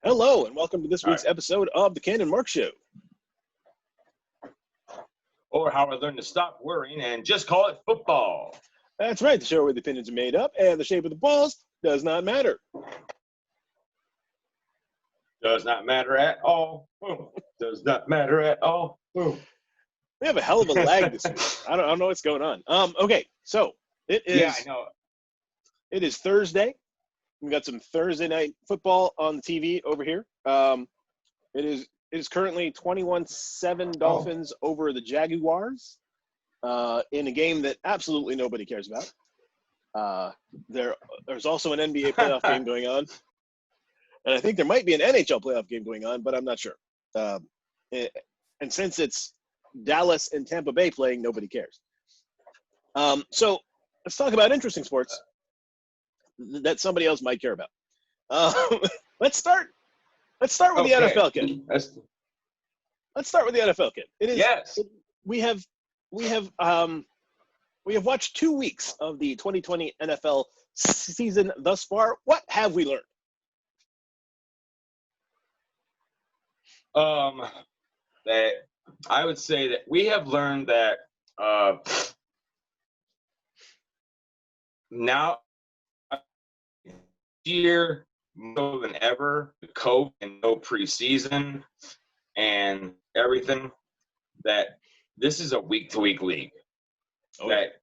Hello, and welcome to this week's episode of the Ken and Mark Show. Or how I learned to stop worrying and just call it football. That's right, the show where the opinions are made up and the shape of the balls does not matter. Does not matter at all. Boom. Does not matter at all. Boom. We have a hell of a lag this week. I don't know what's going on. Okay, so it is. Yeah, I know. It is Thursday. We got some Thursday night football on the TV over here. It is currently 21-7 Dolphins over the Jaguars in a game that absolutely nobody cares about. There's also an NBA playoff game going on, and I think there might be an NHL playoff game going on, but I'm not sure. And since it's Dallas and Tampa Bay playing, nobody cares. So let's talk about interesting sports that somebody else might care about. Let's start with the NFL, Ken. Let's start with the NFL, Ken. It is. Yes. We have watched 2 weeks of the 2020 NFL season thus far. What have we learned? That I would say that we have learned that now year more than ever, the COVID and no preseason and everything, that this is a week-to-week league. That,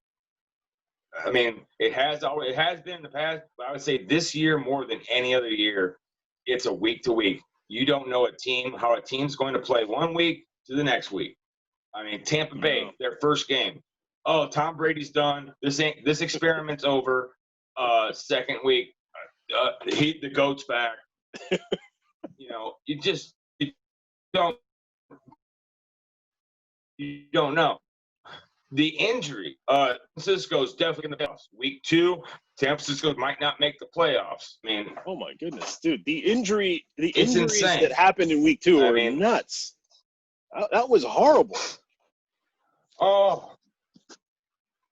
I mean, it has been in the past, but I would say this year more than any other year, it's a week-to-week. You don't know how a team's going to play 1 week to the next week. I mean, Tampa Bay, their first game. Oh, Tom Brady's done. This experiment's over. Second week, the GOAT's back. You don't know. The injury, San Francisco's definitely in the playoffs. Week 2, San Francisco might not make the playoffs. I mean, oh my goodness, dude, the injuries insane. that happened in week 2 are nuts. That was horrible. Oh,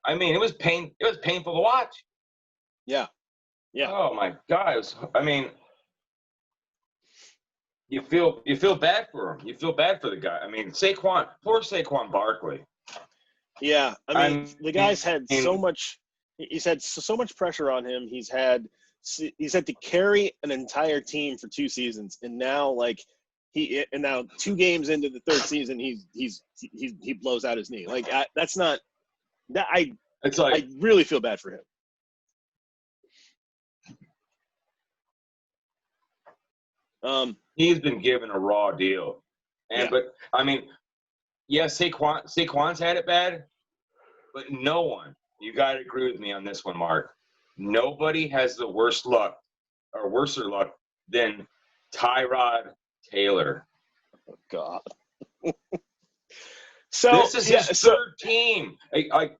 I mean, it was painful to watch. Yeah. Oh my God! You feel bad for him. You feel bad for the guy. I mean, poor Saquon Barkley. Yeah, the guy's had so much. He's had so much pressure on him. He's had to carry an entire team for 2 seasons, and now now 2 games into the 3rd season, he blows out his knee. That's not that I really feel bad for him. He's been given a raw deal, but I mean, yes, Saquon's had it bad, but no one. You got to agree with me on this one, Mark. Nobody has the worser luck than Tyrod Taylor. Oh God. This is his 3rd team. I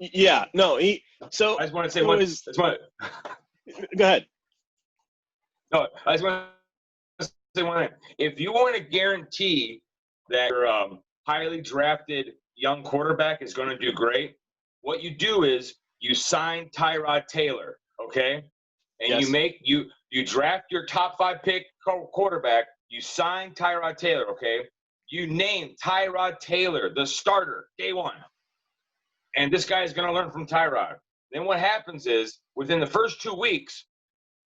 just want to say one. Go ahead. No, I just want to say one thing. If you want to guarantee that your highly drafted young quarterback is going to do great, what you do is you sign Tyrod Taylor, okay? And you draft your top 5 pick quarterback. You sign Tyrod Taylor, okay? You name Tyrod Taylor the starter day 1, and this guy is going to learn from Tyrod. Then what happens is within the first 2 weeks,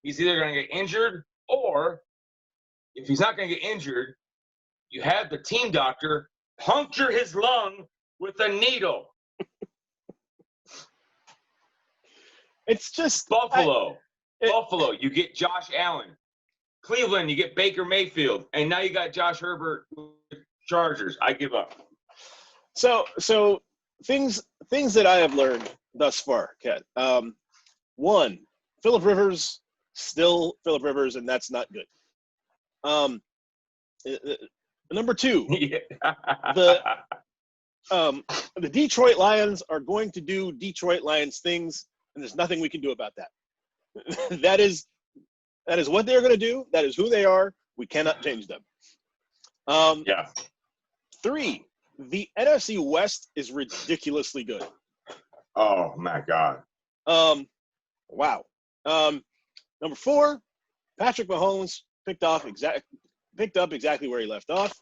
he's either going to get injured, or if he's not going to get injured, you have the team doctor puncture his lung with a needle. It's just Buffalo, you get Josh Allen. Cleveland, you get Baker Mayfield. And now you got Josh Herbert with the Chargers. I give up. So things that I have learned thus far, Ken. 1, Phillip Rivers, still Phillip Rivers, and that's not good. Number 2, the Detroit Lions are going to do Detroit Lions things, and there's nothing we can do about that. That is what they're going to do. That is who they are. We cannot change them. 3, the NFC West is ridiculously good. Oh my God. Wow. Number 4, Patrick Mahomes picked up exactly where he left off,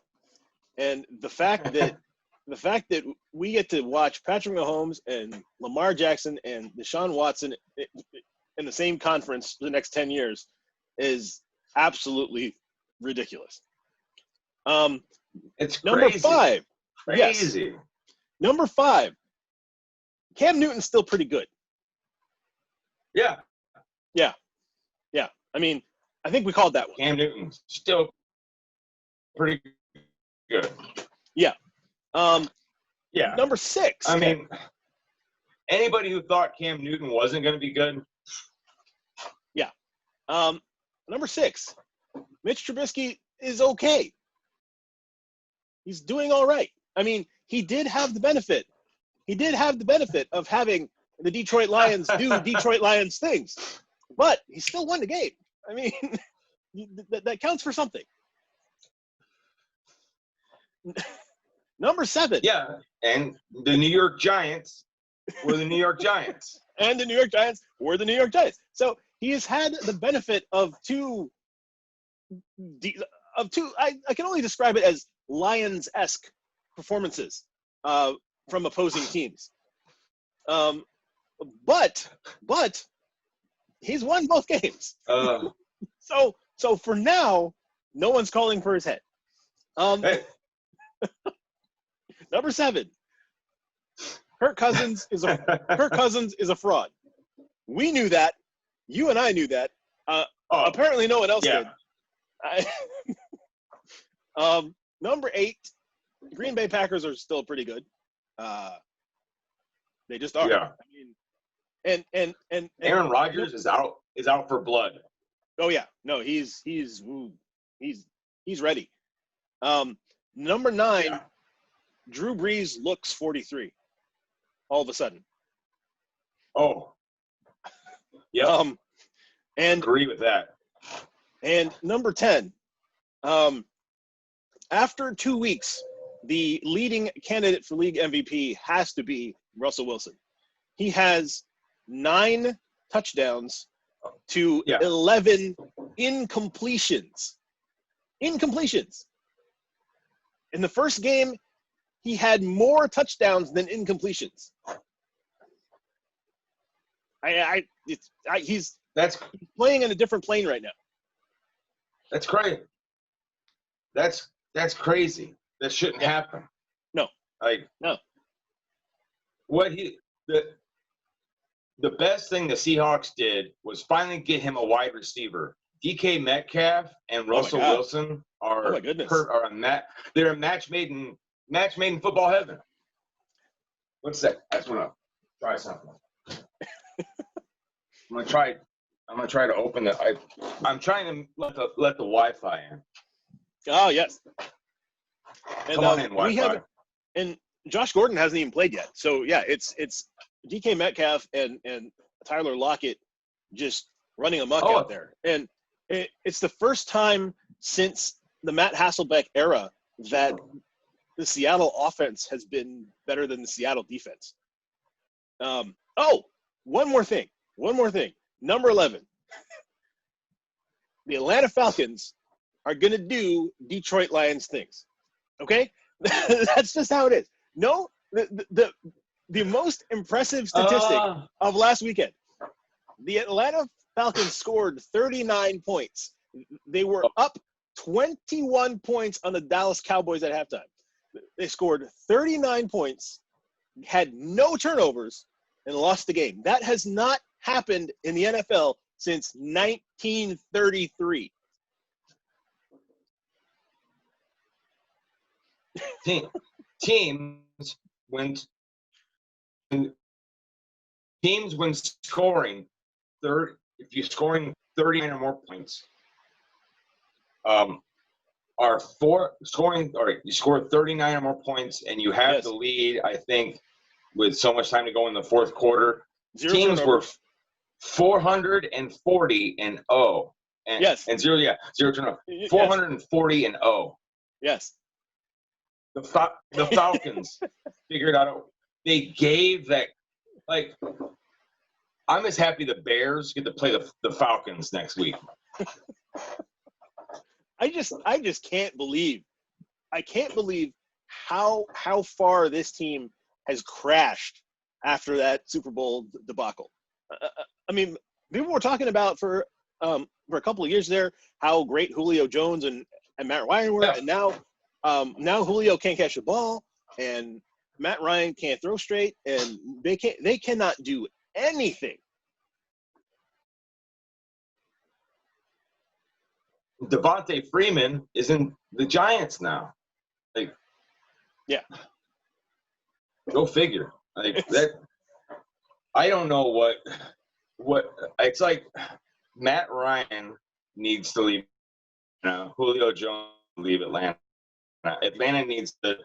and the fact that we get to watch Patrick Mahomes and Lamar Jackson and Deshaun Watson in the same conference for the next 10 years is absolutely ridiculous. It's number crazy. 5. Crazy. Yes. Number 5. Cam Newton's still pretty good. Yeah. I mean, I think we called that one. Cam Newton's still pretty good. Yeah. Yeah. Number 6. I mean, anybody who thought Cam Newton wasn't going to be good. Yeah. Number 6. Mitch Trubisky is okay. He's doing all right. I mean, he did have the benefit of having the Detroit Lions do Detroit Lions things, but he still won the game. I mean, that counts for something. Number 7. Yeah, and the New York Giants were the New York Giants. And the New York Giants were the New York Giants. So he has had the benefit of two. I can only describe it as Lions-esque performances from opposing teams. But he's won both games. So for now, no one's calling for his head. Hey. Number 7. Kirk Cousins is a fraud. We knew that. You and I knew that. Apparently, no one else did. Number 8. Green Bay Packers are still pretty good. They just are. Yeah. I mean, and Aaron Rodgers is out for blood. Oh yeah, no, he's ready. Number 9, Yeah. Drew Brees looks 43. All of a sudden. Oh. Yeah. And agree with that. And number 10, after 2 weeks, the leading candidate for league MVP has to be Russell Wilson. He has 9 touchdowns to 11 incompletions. Incompletions. In the first game, he had more touchdowns than incompletions. He's playing in a different plane right now. That's great. That's crazy. That shouldn't happen. No. No. The best thing the Seahawks did was finally get him a wide receiver. DK Metcalf and Russell Wilson are they're a match made in football heaven. What's that? I just want to try something. I'm gonna try to open the. I'm trying to let the Wi-Fi in. Oh yes. And Come on in, Wi-Fi. And Josh Gordon hasn't even played yet. So yeah, it's DK Metcalf and Tyler Lockett just running amok out there. And it's the first time since the Matt Hasselbeck era that the Seattle offense has been better than the Seattle defense. One more thing. Number 11. The Atlanta Falcons are going to do Detroit Lions things. Okay? That's just how it is. No, the most impressive statistic of last weekend. The Atlanta Falcons scored 39 points. They were up 21 points on the Dallas Cowboys at halftime. They scored 39 points, had no turnovers, and lost the game. That has not happened in the NFL since 1933. Teams when scoring if you're scoring 39 or more points, you score 39 or more points and you have the lead, I think, with so much time to go in the fourth quarter. Teams were 440 and 0. And zero turnover. 440 and 0. Yes. The Falcons figured out. They gave that. I'm as happy the Bears get to play the Falcons next week. I just can't believe. I can't believe how far this team has crashed after that Super Bowl debacle. I mean, people were talking about for a couple of years there how great Julio Jones and Matt Ryan were, and now Julio can't catch the ball, and Matt Ryan can't throw straight, and they cannot do anything. Devontae Freeman is in the Giants now. Like, yeah, go figure. Like that. I don't know what it's like. Matt Ryan needs to leave. Julio Jones leave Atlanta. Atlanta needs to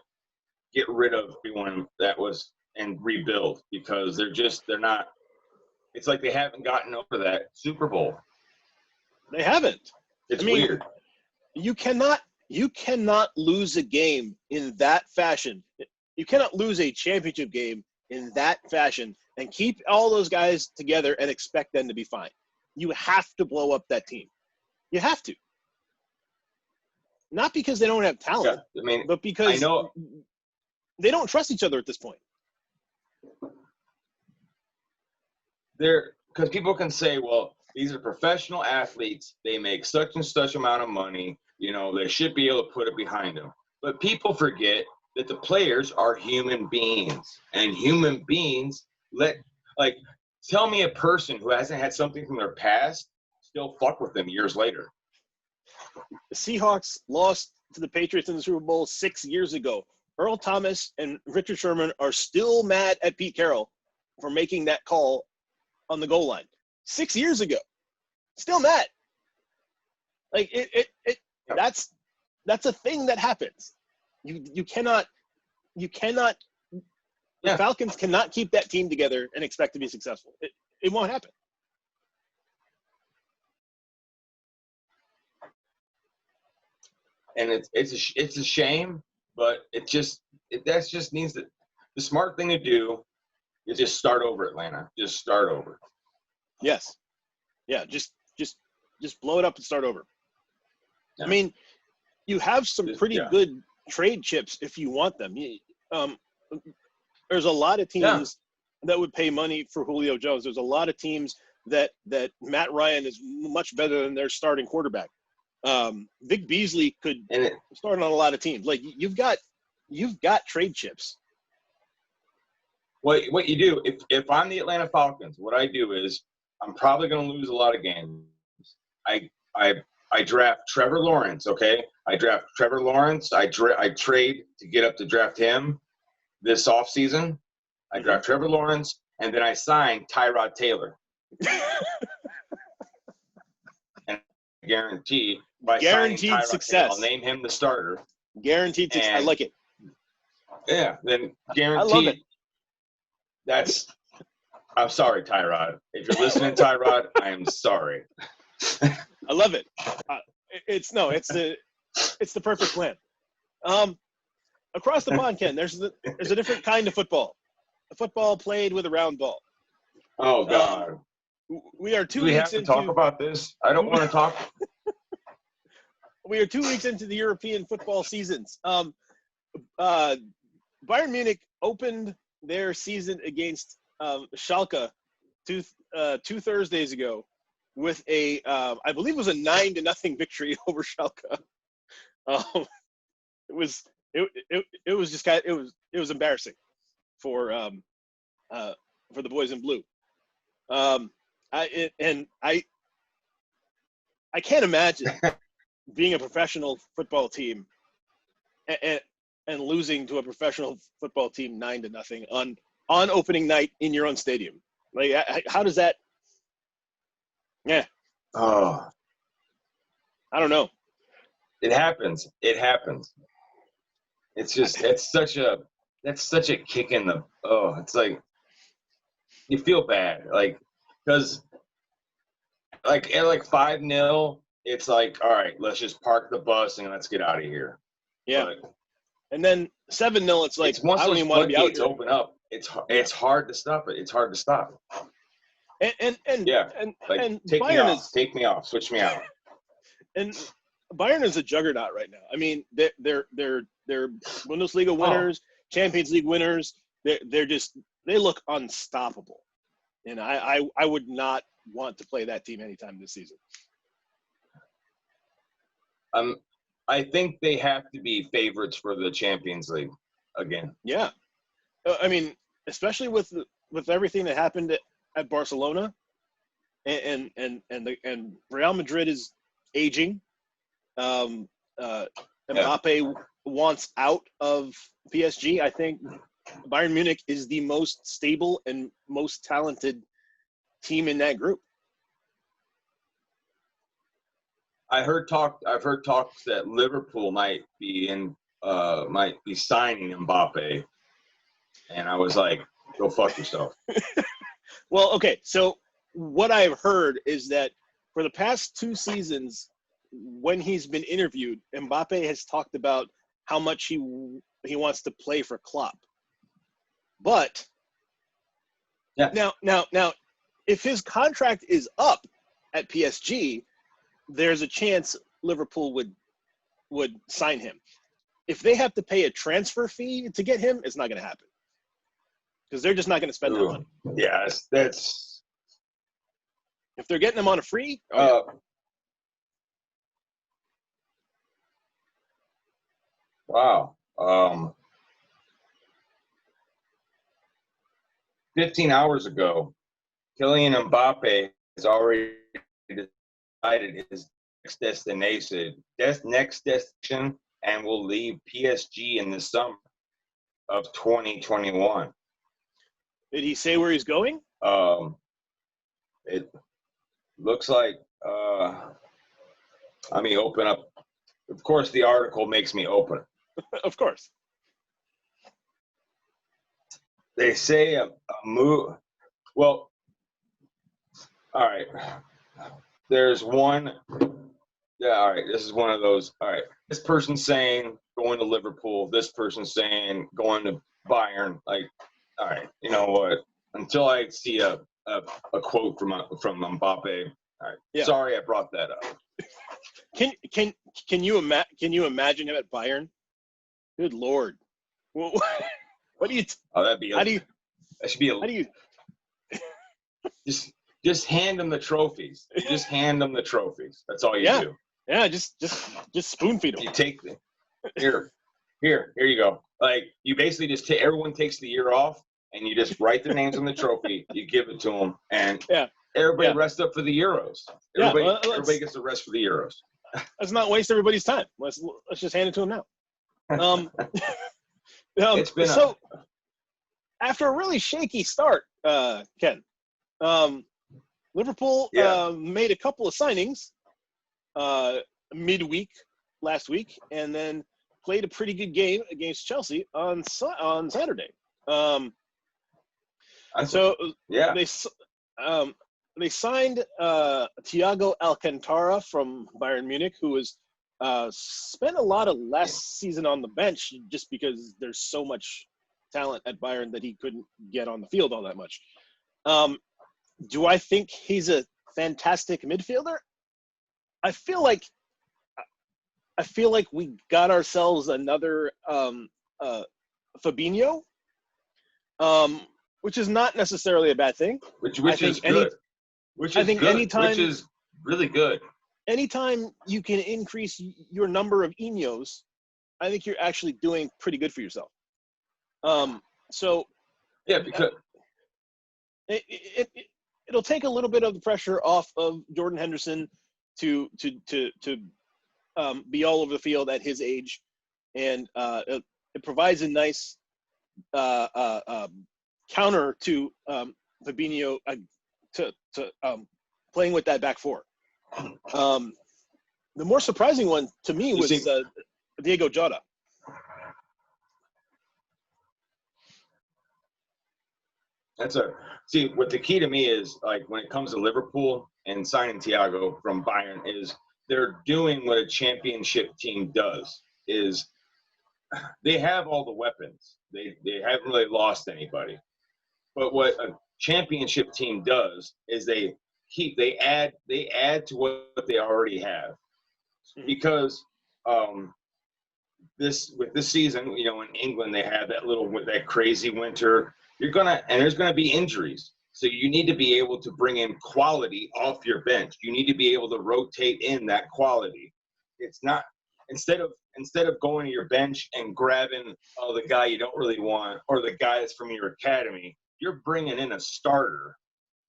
get rid of everyone that was and rebuild because they're not. It's like they haven't gotten over that Super Bowl. They haven't. It's weird. You cannot lose a game in that fashion. You cannot lose a championship game in that fashion and keep all those guys together and expect them to be fine. You have to blow up that team. You have to. Not because they don't have talent, but because they don't trust each other at this point. Because people can say, well, these are professional athletes. They make such and such amount of money. They should be able to put it behind them. But people forget that the players are human beings. And human beings tell me a person who hasn't had something from their past still fuck with them years later. The Seahawks lost to the Patriots in the Super Bowl 6 years ago. Earl Thomas and Richard Sherman are still mad at Pete Carroll for making that call on the goal line 6 years ago. Still mad. Like that's a thing that happens. You cannot. The Falcons cannot keep that team together and expect to be successful. It won't happen. And it's a shame, but that just means that the smart thing to do is just start over, Atlanta. Just start over. Yes. Yeah. Just blow it up and start over. Yeah. I mean, you have some pretty good trade chips if you want them. There's a lot of teams that would pay money for Julio Jones. There's a lot of teams that Matt Ryan is much better than their starting quarterback. Vic Beasley could start on a lot of teams. Like you've got trade chips. What you do if I'm the Atlanta Falcons, what I do is I'm probably going to lose a lot of games. I draft Trevor Lawrence. Okay, I draft Trevor Lawrence. I trade to get up to draft him this offseason. I draft Trevor Lawrence, and then I sign Tyrod Taylor. And guaranteed Tyrod success. Taylor, I'll name him the starter. Guaranteed success. I like it. Yeah, then guaranteed. I love it. I'm sorry, Tyrod. If you're listening, Tyrod, I am sorry. I love it. It's the perfect plan. Across the pond, Ken, there's a different kind of football. A football played with a round ball. Oh God. We are 2 weeks into. Do we have to talk about this? I don't want to talk. We are 2 weeks into the European football seasons. Bayern Munich opened their season against Schalke two Thursdays ago with a I believe it was a 9-0 victory over Schalke. It was just it was embarrassing for the boys in blue. I can't imagine being a professional football team and losing to a professional football team 9-0 on opening night in your own stadium. Like, how does that? Yeah. Oh, I don't know. It happens. It's just that's such a kick in the it's like you feel bad because at 5-0 it's like, all right, let's just park the bus and let's get out of here. Yeah. And then 7-0 it's like once I don't those even want to be out here. Open up, it's hard to stop it. It's hard to stop. And take Bayern me off, switch me out. and Bayern is a juggernaut right now. I mean, they're Bundesliga winners, Champions League winners. They look unstoppable, and I would not want to play that team anytime this season. I think they have to be favorites for the Champions League again. Yeah, I mean, especially with everything that happened at Barcelona, and Real Madrid is aging. Mbappe wants out of PSG. I think Bayern Munich is the most stable and most talented team in that group. I've heard talks that Liverpool might be signing Mbappe, and I was like, "Go fuck yourself." Well, okay. So what I've heard is that for the past 2 seasons, when he's been interviewed, Mbappe has talked about how much he wants to play for Klopp. But now, if his contract is up at PSG, there's a chance Liverpool would sign him. If they have to pay a transfer fee to get him, it's not going to happen because they're just not going to spend that money. Yeah, that's. If they're getting him on a free. Wow. 15 hours ago, Kylian Mbappe has already decided his next destination, and will leave PSG in the summer of 2021. Did he say where he's going? It looks like. Let me open up. Of course, the article makes me open it. Of course. They say a move. Well, all right. There's one. Yeah, all right. This is one of those. All right. This person's saying going to Liverpool. This person's saying going to Bayern. Like, all right. You know what? Until I see a quote from Mbappe. All right. Yeah. Sorry, I brought that up. Can you imagine him at Bayern? Good Lord. What do you? That'd be. How do you? That should be. How do you? Just hand them the trophies. Just hand them the trophies. That's all you do. Yeah, just spoon feed them. You take the here you go. Like you basically just everyone takes the year off, and you just write their names on the trophy. You give it to them, and everybody rests up for the Euros. Everybody gets the rest for the Euros. Let's not waste everybody's time. Let's just hand it to them now. It's been after a really shaky start, Ken. Liverpool made a couple of signings midweek last week, and then played a pretty good game against Chelsea on Saturday. They signed Thiago Alcantara from Bayern Munich, who was spent a lot of last season on the bench just because there's so much talent at Bayern that he couldn't get on the field all that much. Do I think he's a fantastic midfielder? I feel like we got ourselves another Fabinho, which is not necessarily a bad thing. Which is good. Which is really good. Anytime you can increase your number of Ineos, I think you're actually doing pretty good for yourself. Because it'll take a little bit of the pressure off of Jordan Henderson to be all over the field at his age, and it provides a nice counter to Fabinho to playing with that back four. The more surprising one to me was Diego Jota. What the key to me is, like, when it comes to Liverpool and signing Thiago from Bayern, is they're doing what a championship team does. Is they have all the weapons. They haven't really lost anybody. But what a championship team does is they add to what they already have. because this season, you know, in England they had that crazy winter. There's gonna be injuries. So you need to be able to bring in quality off your bench. You need to be able to rotate in that quality. It's not instead of going to your bench and grabbing the guy you don't really want or the guy that's from your academy, you're bringing in a starter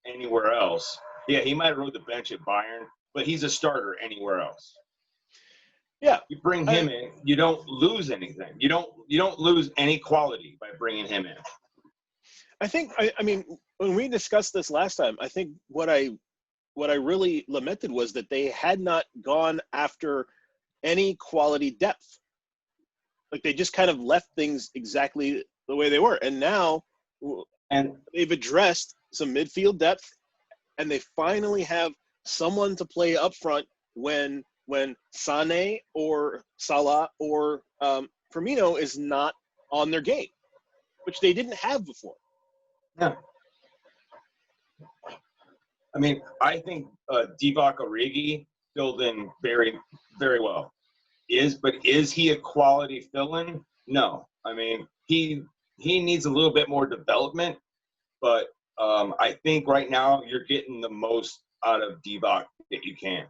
anywhere else. Yeah, he might have rode the bench at Bayern, but he's a starter anywhere else. Yeah, you bring him in, you don't lose anything. You don't lose any quality by bringing him in. I think I mean when we discussed this last time, I think what I really lamented was that they had not gone after any quality depth. Like they just kind of left things exactly the way they were, and now they've addressed some midfield depth, and they finally have someone to play up front when Sané or Salah or Firmino is not on their game, which they didn't have before. Yeah. I mean, I think Divock Origi filled in very, very well. But is he a quality fill-in? No. I mean, he needs a little bit more development, but I think right now you're getting the most out of Divock that you can.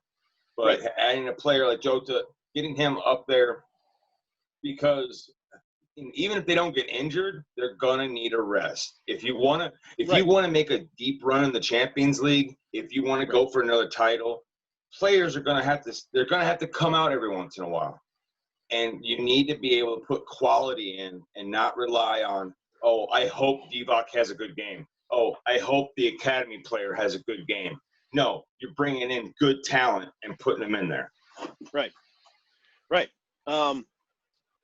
But adding a player like Jota, getting him up there, because even if they don't get injured, they're gonna need a rest. If you wanna make a deep run in the Champions League, if you want to go for another title, players are gonna have to come out every once in a while, and you need to be able to put quality in and not rely on, oh, I hope Divock has a good game. Oh, I hope the academy player has a good game. No, you're bringing in good talent and putting them in there. Right.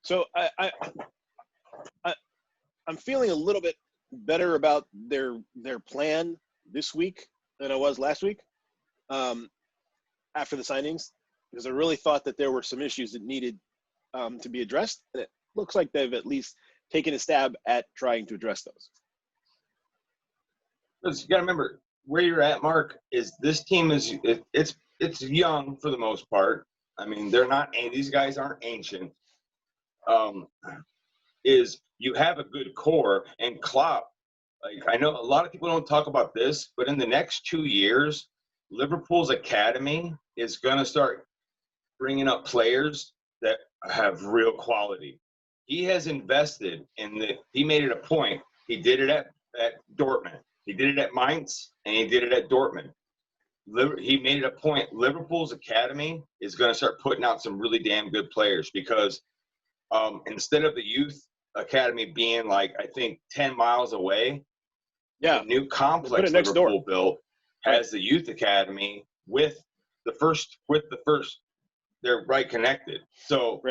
So I'm feeling a little bit better about their plan this week than I was last week after the signings, because I really thought that there were some issues that needed to be addressed, and it looks like they've at least taken a stab at trying to address those. Because you got to remember where you're at, Mark. Is this team it's young for the most part. I mean, these guys aren't ancient. Is you have a good core, and Klopp, like, I know a lot of people don't talk about this, but in the next 2 years, Liverpool's academy is going to start bringing up players that have real quality. He has invested he made it a point. He did it at Dortmund. He did it at Mainz, and he did it at Dortmund. He made it a point. Liverpool's academy is going to start putting out some really damn good players, because instead of the youth academy being, like, I think 10 miles away, the new complex Liverpool built has the youth academy with the first. They're right connected. So,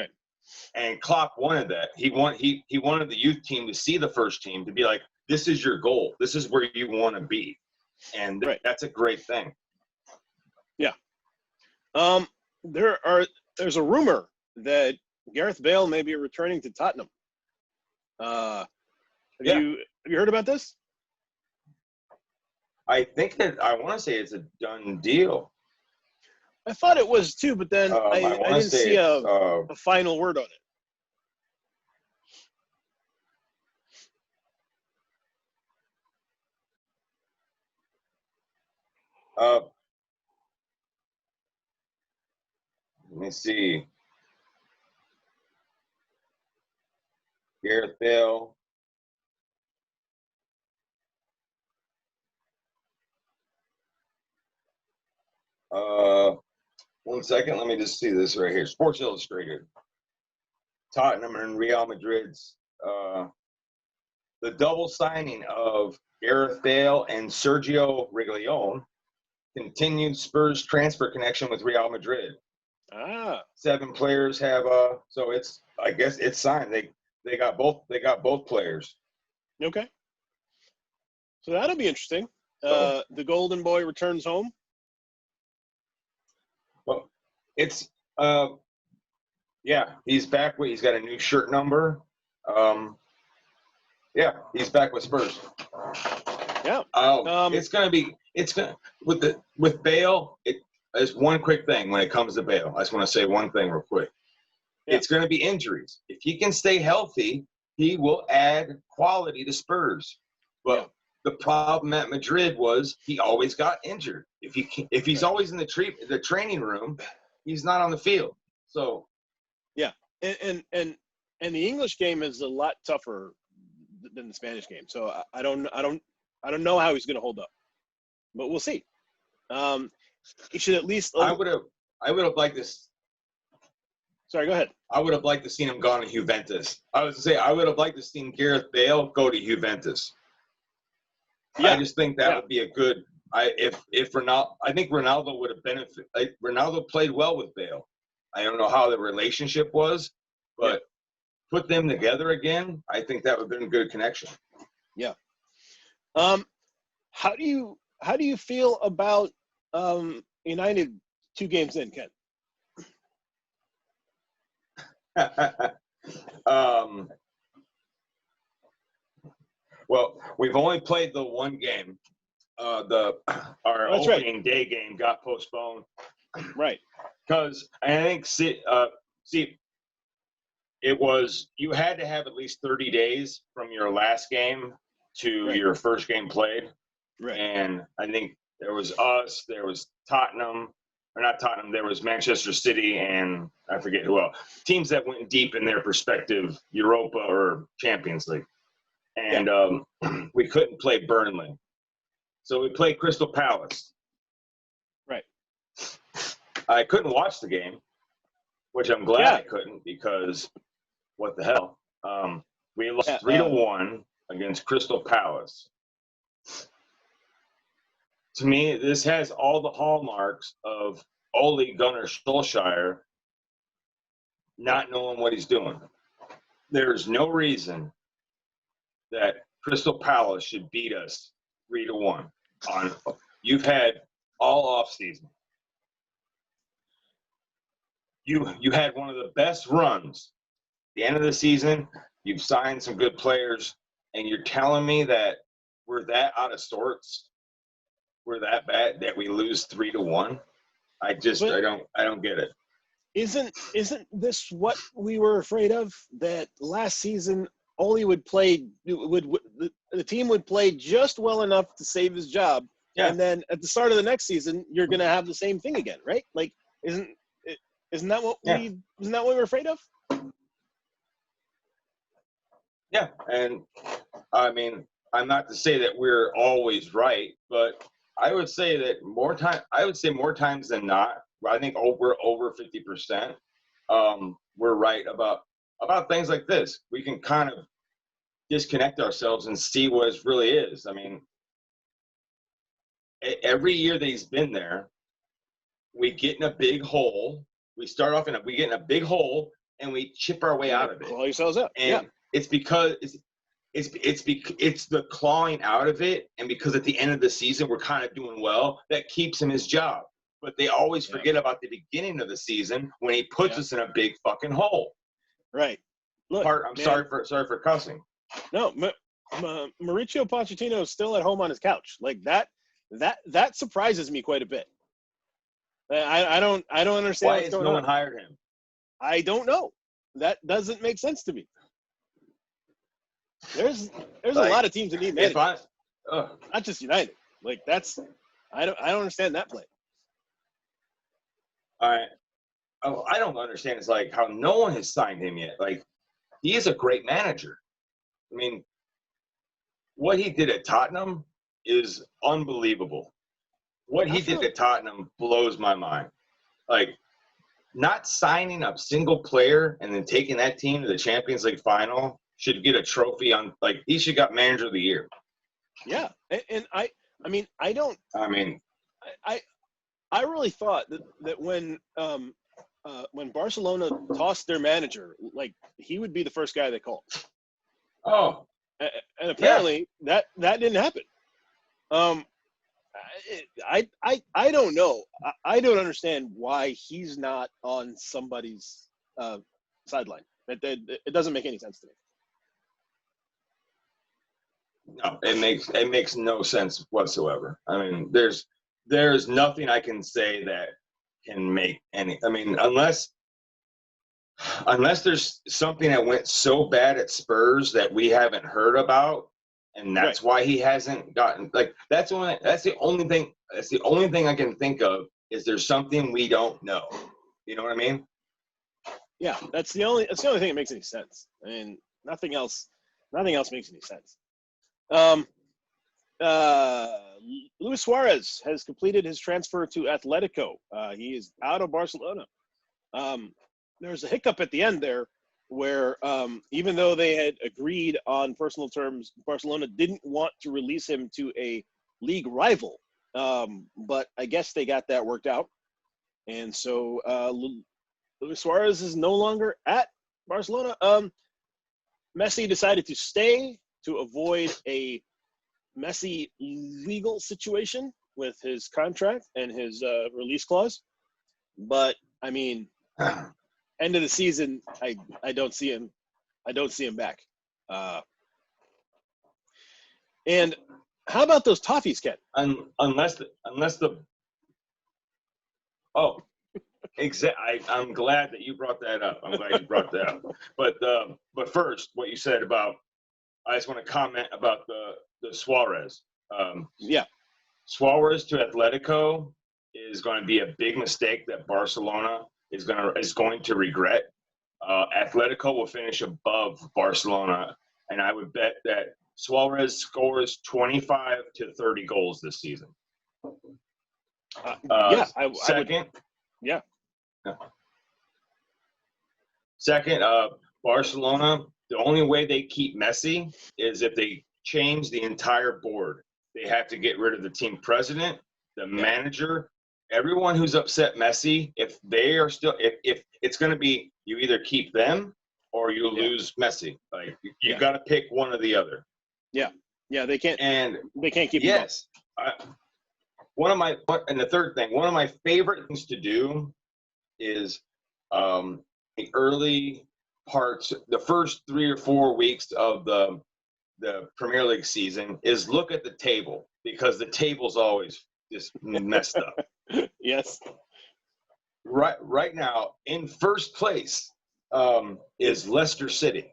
and Klopp wanted that. He wanted the youth team to see the first team, to be like, this is your goal. This is where you want to be, and that's a great thing. Yeah. There's a rumor that Gareth Bale may be returning to Tottenham. Have you heard about this? I think that I want to say it's a done deal. I thought it was too, but then I didn't see a final word on it. Let me see. Gareth Bale. One second. Let me just see this right here. Sports Illustrated. Tottenham and Real Madrid's the double signing of Gareth Bale and Sergio Reguilón continued Spurs transfer connection with Real Madrid. 7 players have so I guess it's signed. They got both players. Okay. So that'll be interesting. The Golden Boy returns home. Well, it's he's back. He's got a new shirt number. He's back with Spurs. Yeah. With Bale. there's one quick thing when it comes to Bale. I just want to say one thing real quick. Yeah. It's going to be injuries. If he can stay healthy, he will add quality to Spurs. But the problem at Madrid was he always got injured. If he's always in the training room, he's not on the field. So yeah, and the English game is a lot tougher than the Spanish game. So I don't know how he's going to hold up, but we'll see. He should at least. I would have liked this. Sorry, go ahead. I would have liked to seen him gone to Juventus. I was to say I would have liked to seen Gareth Bale go to Juventus. Yeah. I just think that would be a good. If Ronaldo, I think Ronaldo would have benefited. Like, Ronaldo played well with Bale. I don't know how the relationship was, but put them together again. I think that would have been a good connection. Yeah. How do you feel about United 2 games in, Ken? Well, we've only played the one game. Our opening day game got postponed. Right. Because I think it was you had to have at least 30 days from your last game to your first game played. Right. And I think there was us, there was Tottenham, or not Tottenham, there was Manchester City, and I forget who else. Teams that went deep in their respective Europa or Champions League. And we couldn't play Burnley. So we played Crystal Palace. Right. I couldn't watch the game, which I'm glad I couldn't, because what the hell? We lost 3-1 against Crystal Palace. To me, this has all the hallmarks of Ole Gunnar Solskjaer not knowing what he's doing. There's no reason that Crystal Palace should beat us 3-1. You've had all off season. You had one of the best runs. The end of the season, you've signed some good players, and you're telling me that we're that out of sorts, we're that bad that we lose 3-1. I don't get it. Isn't this what we were afraid of? That last season Ole the team would play just well enough to save his job, and then at the start of the next season you're going to have the same thing again, right? Like, isn't that what we were afraid of? Yeah, and I mean, I'm not to say that we're always right, but I would say that more times than not, I think we're over 50%. We're right about things like this. We can kind of disconnect ourselves and see what it really is. I mean, every year that he's been there, we get in a big hole. We start off we get in a big hole and we chip our way out of it. Claw yourselves up. And it's because it's the clawing out of it, and because at the end of the season we're kind of doing well, that keeps him his job. But they always forget about the beginning of the season when he puts us in a big fucking hole. Right. Look, sorry for cussing. No, Mauricio Pochettino is still at home on his couch. Like that surprises me quite a bit. I don't understand. Why has no one hired him? I don't know. That doesn't make sense to me. There's a lot of teams that need managers. Not just United. Like I don't understand that play. I don't understand. It's like how no one has signed him yet. Like, he is a great manager. I mean, what he did at Tottenham is unbelievable. What he did at Tottenham blows my mind. Like, not signing a single player and then taking that team to the Champions League final should get a trophy on. Like, he should got Manager of the Year. Yeah, and I really thought that when Barcelona tossed their manager, like, he would be the first guy they called. Oh, and apparently that didn't happen. I don't know. I don't understand why he's not on somebody's sideline. It doesn't make any sense to me. No, it makes no sense whatsoever. I mean, there's there's nothing I can say that can make any. I mean, unless there's something that went so bad at Spurs that we haven't heard about, and that's why he hasn't gotten like that's the only thing I can think of is there's something we don't know. You know what I mean? Yeah, that's the only thing that makes any sense. I mean, nothing else makes any sense. Luis Suarez has completed his transfer to Atletico. He is out of Barcelona. There's a hiccup at the end there where even though they had agreed on personal terms, Barcelona didn't want to release him to a league rival. But I guess they got that worked out. And so Luis Suarez is no longer at Barcelona. Messi decided to stay to avoid a messy legal situation with his contract and his release clause. But, I mean, end of the season, I don't see him. I don't see him back. And how about those toffees, Ken? Unless the exactly. I'm glad that you brought that up. But first, what you said about, I just want to comment about the Suarez. Suarez to Atletico is going to be a big mistake that Barcelona is going to regret. Atletico will finish above Barcelona, and I would bet that Suarez scores 25 to 30 goals this season. Second. Second, Barcelona, the only way they keep Messi is if they change the entire board. They have to get rid of the team president, the manager, everyone who's upset Messi. If they are still, if it's going to be, you either keep them or you lose Messi. Like you got to pick one or the other. Yeah, they can't. And they can't keep. Yes. The third thing, one of my favorite things to do is the early parts, the first 3 or 4 weeks of the Premier League season is look at the table, because the table's always just messed up. Yes. Right now, in first place is Leicester City.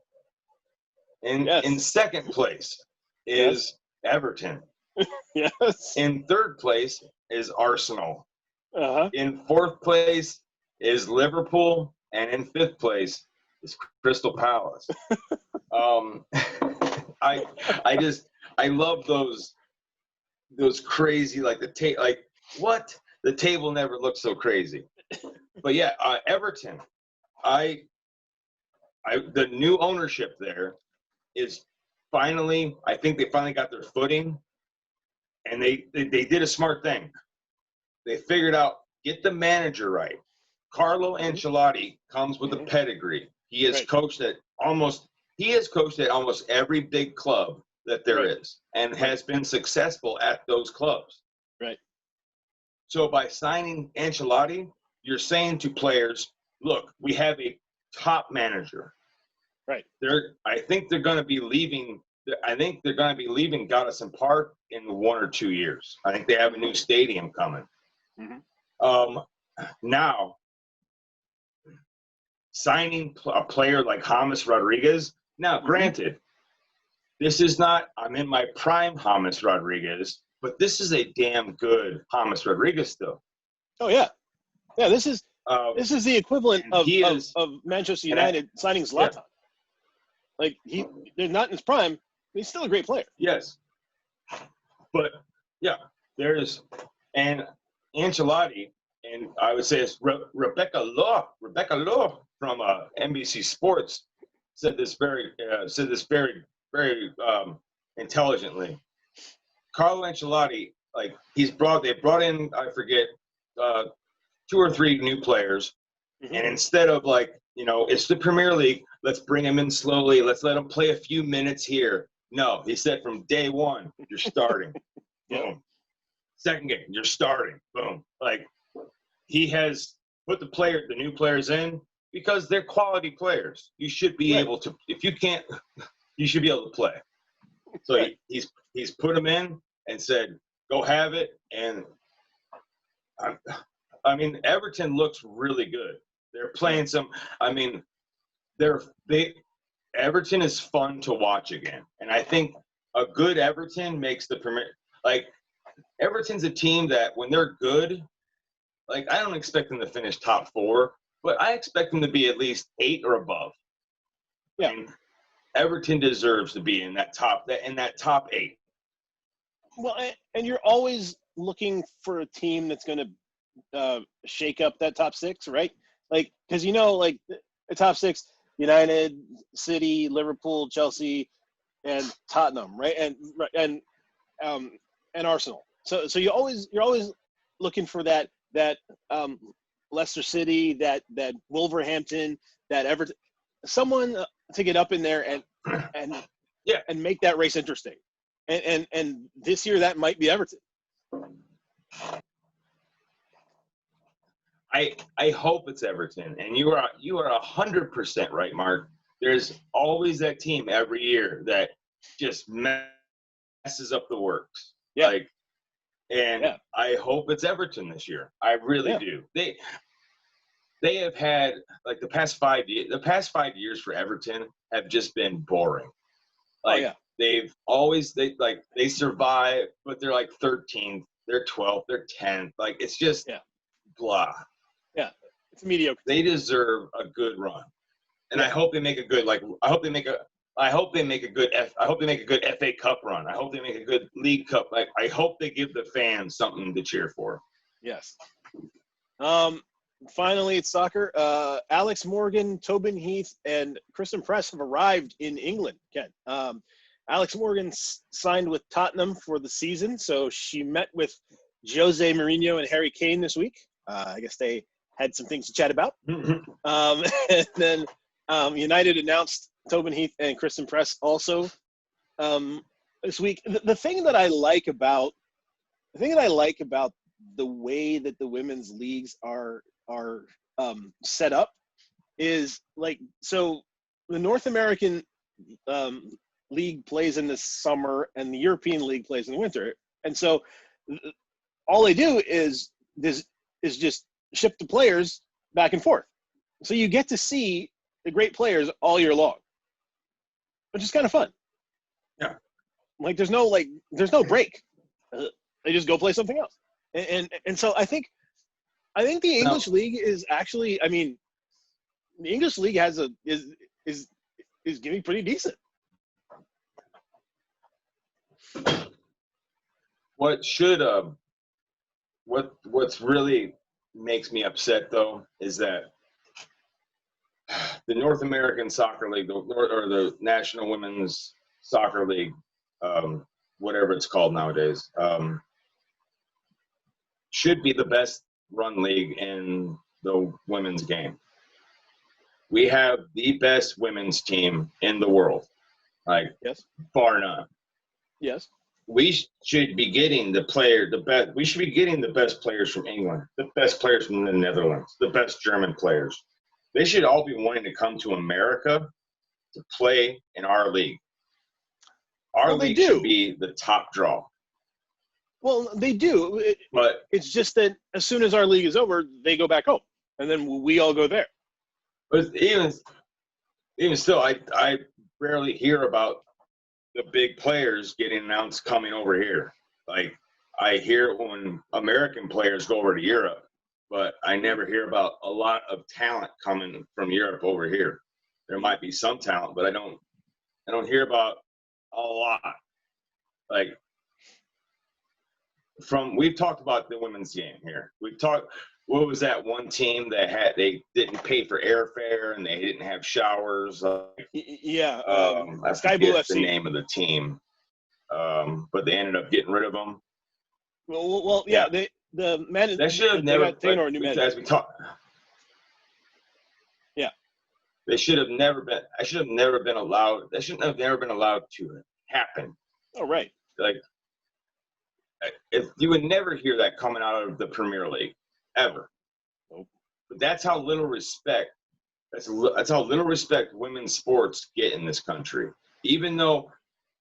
In second place is Everton. Yes. In third place is Arsenal. Uh-huh. In fourth place is Liverpool, and in fifth place is Crystal Palace. I love those crazy, like the table never looked so crazy. But yeah, Everton, the new ownership there is finally, I think they finally got their footing, and they did a smart thing. They figured out, get the manager right. Carlo Ancelotti comes with a pedigree. He has coached at almost every big club that there is, and has been successful at those clubs. Right. So by signing Ancelotti, you're saying to players, look, we have a top manager. Right. I think they're going to be leaving Goodison Park in 1 or 2 years. I think they have a new stadium coming. Mm-hmm. Now, signing a player like James Rodriguez. Now, granted, this is not, I'm in my prime James Rodriguez, but this is a damn good James Rodriguez still. Oh, yeah. Yeah, this is the equivalent of Manchester United signing Zlatan. Yeah. Like, they're not in his prime, but he's still a great player. Yes. But, yeah, and Ancelotti, and I would say it's Rebecca Law from NBC Sports said this very, very intelligently. Carlo Ancelotti, like they brought in, I forget, 2 or 3 new players, and instead of it's the Premier League, let's bring them in slowly, let's let them play a few minutes here. No, he said from day one, you're starting. Boom. Second game, you're starting. Boom. Like, he has put the new players in because they're quality players. You should be able to, if you can't, you should be able to play. So he's put them in and said, go have it. And I mean, Everton looks really good. They're playing some. I mean, Everton is fun to watch again, and I think a good Everton makes the Premier. Like, Everton's a team that when they're good, like, I don't expect them to finish top 4, but I expect them to be at least 8 or above. Yeah. And Everton deserves to be in that top 8. Well, and you're always looking for a team that's going to shake up that top 6, right? Like, because like the top 6: United, City, Liverpool, Chelsea, and Tottenham, right? And Arsenal. So you're always looking for that Leicester City, that Wolverhampton, that Everton, someone to get up in there and make that race interesting. And this year that might be Everton. I hope it's Everton, and you are 100% right, Mark. There's always that team every year that just messes up the works. Yeah. I hope it's Everton this year. I really do. They have had, like, the past 5 years. The past 5 years for Everton have just been boring. Like, they've always they survive, but they're like 13th, they're 12th, they're 10th. Like, it's just blah. Yeah, it's mediocre. They deserve a good run, and I hope they make a good I hope they make a good FA Cup run. I hope they make a good League Cup. Like, I hope they give the fans something to cheer for. Yes. Finally, it's soccer. Alex Morgan, Tobin Heath, and Kristen Press have arrived in England, Ken. Alex Morgan signed with Tottenham for the season, so she met with Jose Mourinho and Harry Kane this week. I guess they had some things to chat about. And then United announced Tobin Heath and Kristen Press also this week. The thing that I like about the way that the women's leagues are set up is, like, so the North American league plays in the summer and the European league plays in the winter, and so all they do is just ship the players back and forth, so you get to see the great players all year long, which is kind of fun. Yeah, like there's no break. They just go play something else, and so I think the English league is actually, I mean, the English league is getting pretty decent. What's really makes me upset, though, is that the North American Soccer League, or the National Women's Soccer League, whatever it's called nowadays, should be the best run league in the women's game. We have the best women's team in the world, like, bar none. Yes. We should be getting we should be getting the best players from England, the best players from the Netherlands, the best German players. They should all be wanting to come to America to play in our league. Our league should be the top draw. Well, they do, but it's just that as soon as our league is over, they go back home, and then we all go there. But even still, I rarely hear about the big players getting announced coming over here. Like, I hear it when American players go over to Europe, but I never hear about a lot of talent coming from Europe over here. There might be some talent, but I don't hear about a lot. Like, we've talked about the women's game here. What was that one team that they didn't pay for airfare and they didn't have showers? Sky Blue FC. The name of the team, but they ended up getting rid of them. Well, yeah. The man that should have never taken over a new manager. As we talk. Yeah. They should have never been. I should have never been allowed. That shouldn't have never been allowed to happen. Oh, right. Like, if you would never hear that coming out of the Premier League. Ever. Nope. But that's how little respect. That's how little respect women's sports get in this country. Even though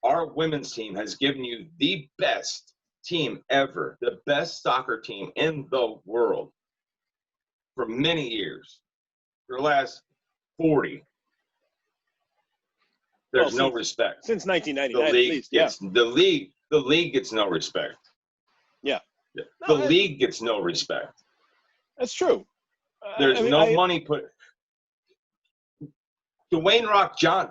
our women's team has given you the best team ever, the best soccer team in the world for many years, for the last 40. There's no respect. Since 1999, The league at least. gets the league gets no respect. Yeah. The league gets no respect. That's true. There's money put. Dwayne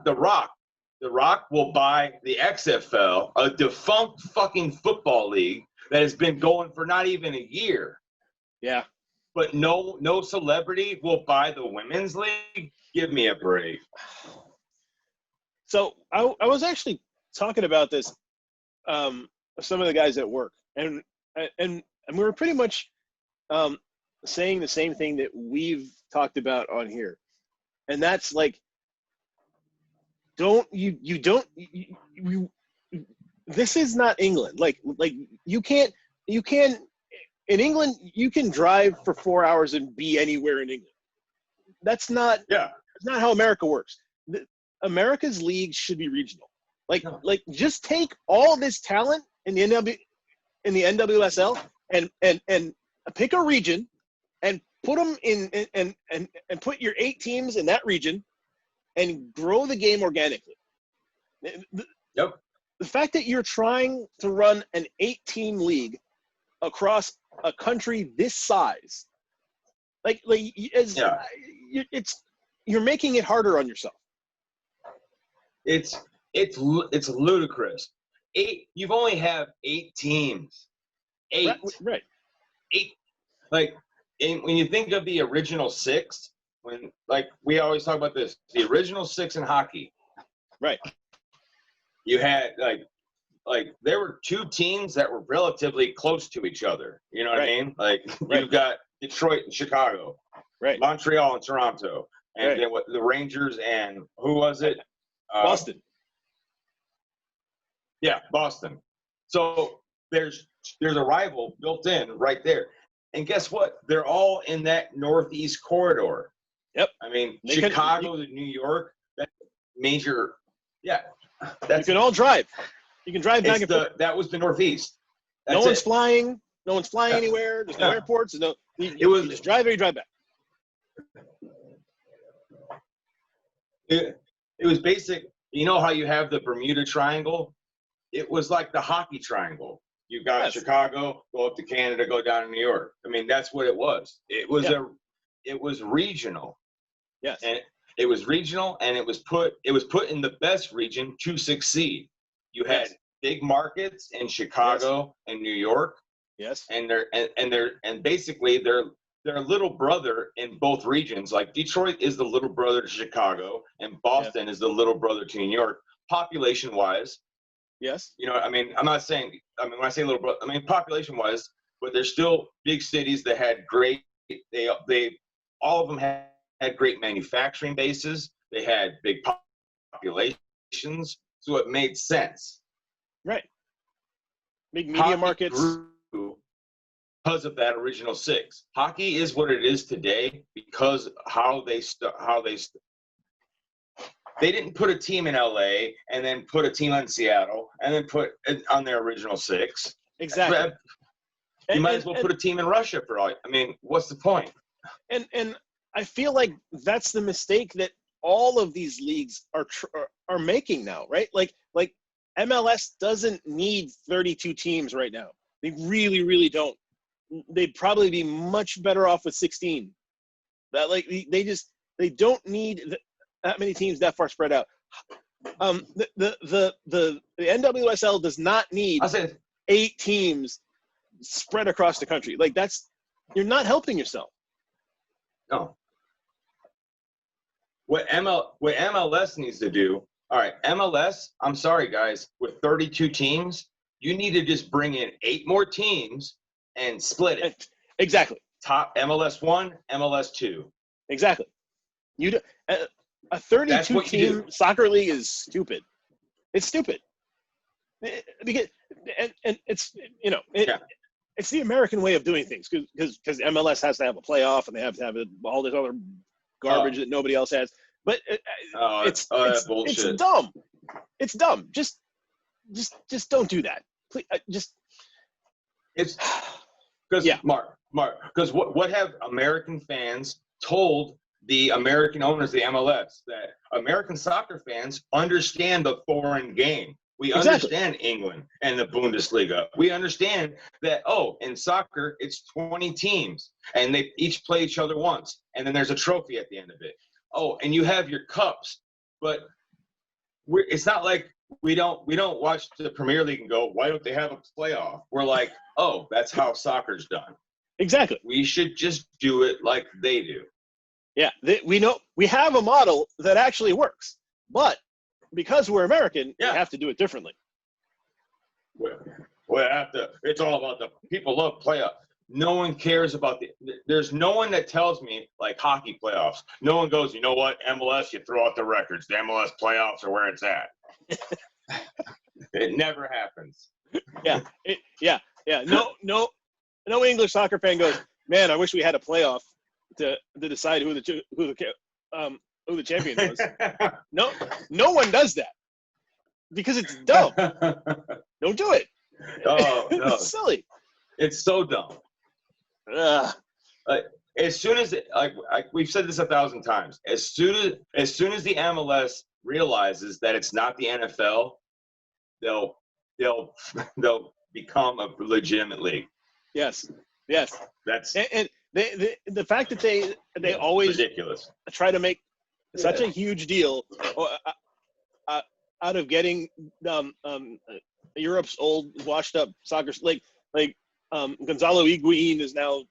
The Rock will buy the XFL, a defunct fucking football league that has been going for not even a year. Yeah. But no celebrity will buy the women's league. Give me a break. So I was actually talking about this with some of the guys at work, and we were pretty much saying the same thing that we've talked about on here, and that's like, this is not England. Like you can in England you can drive for 4 hours and be anywhere in England. That's not how America works. America's leagues should be regional. Like just take all this talent in the NWSL and pick a region and put them in and put your 8 teams in that region and grow the game organically. Yep. The fact that you're trying to run an 8-team league across a country this size, you're making it harder on yourself. It's ludicrous. You've only have 8 teams. 8. Right. 8. When you think of the original 6, when we always talk about this, the original 6 in hockey. Right. You had there were 2 teams that were relatively close to each other. You know what I mean? You've got Detroit and Chicago. Right. Montreal and Toronto. And then the Rangers and who was it? Boston. Yeah, Boston. So there's a rival built in right there. And guess what? They're all in that northeast corridor. Yep. I mean, Chicago to New York, that's major. Yeah. You can all drive. You can drive back and forth. That was the northeast. No one's flying anywhere. There's no airports. You just drive or you drive back. It was basic. You know how you have the Bermuda Triangle? It was like the hockey triangle. You got Chicago, go up to Canada, go down to New York. I mean, that's what it was. It was regional. Yes. And it was regional, and it was put in the best region to succeed. You had big markets in Chicago and New York. Yes. And basically they're a little brother in both regions. Like Detroit is the little brother to Chicago, and Boston is the little brother to New York, population wise. Yes. You know, I mean, I'm not saying, when I say little brother, I mean population wise, but there's still big cities that had great, all of them had great manufacturing bases. They had big populations, so it made sense. Right. Big media markets. Grew because of that original 6. Hockey is what it is today because they didn't put a team in LA and then put a team in Seattle and then put it on their original 6. Exactly. You might as well put a team in Russia for all. I mean, what's the point? And I feel like that's the mistake that all of these leagues are making now, right? Like MLS doesn't need 32 teams right now. They really, really don't. They'd probably be much better off with 16. They don't need that many teams that far spread out. The NWSL does not need 8 teams spread across the country. You're not helping yourself. No. What MLS needs to do, all right, MLS, I'm sorry, guys, with 32 teams, you need to just bring in 8 more teams and split it. Exactly. Top MLS 1, MLS 2. Exactly. A 32-team soccer league is stupid. It's stupid. Because it's it's the American way of doing things because MLS has to have a playoff and they have to have all this other garbage that nobody else has. But it's dumb. It's dumb. Just don't do that. Please, It's because Mark, because what have American fans told the American owners of the MLS? That American soccer fans understand the foreign game. We understand England and the Bundesliga. We understand that, in soccer, it's 20 teams, and they each play each other once, and then there's a trophy at the end of it. And you have your cups, but it's not like we don't watch the Premier League and go, why don't they have a playoff? We're like, that's how soccer's done. Exactly. We should just do it like they do. Yeah, we know we have a model that actually works, but because we're American, we have to do it differently. We have to. It's all about the people love playoffs. No one cares about there's no one that tells me, like hockey playoffs. No one goes, you know what, MLS, you throw out the records. The MLS playoffs are where it's at. It never happens. No English soccer fan goes, man, I wish we had a playoff to decide who the champion was. No one does that because it's dumb. Don't do it. No. It's silly. It's so dumb. As soon as we've said this 1,000 times, as soon as the MLS realizes that it's not the NFL, they'll become a legitimate league. Yes. That's and the fact that they always ridiculous. Try to make such a huge deal out of getting Europe's old washed up soccer like Gonzalo Higuain is now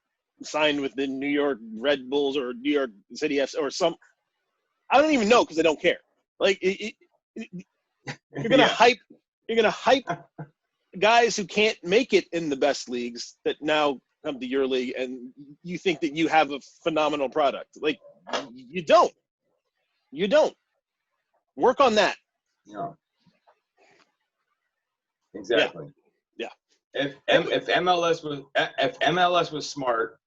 signed with the New York Red Bulls or New York City FC or some. I don't even know because I don't care. Like you're gonna hype guys who can't make it in the best leagues that now come to your league, and you think that you have a phenomenal product. Like you don't. Work on that. Yeah. Exactly. Yeah. If MLS was smart,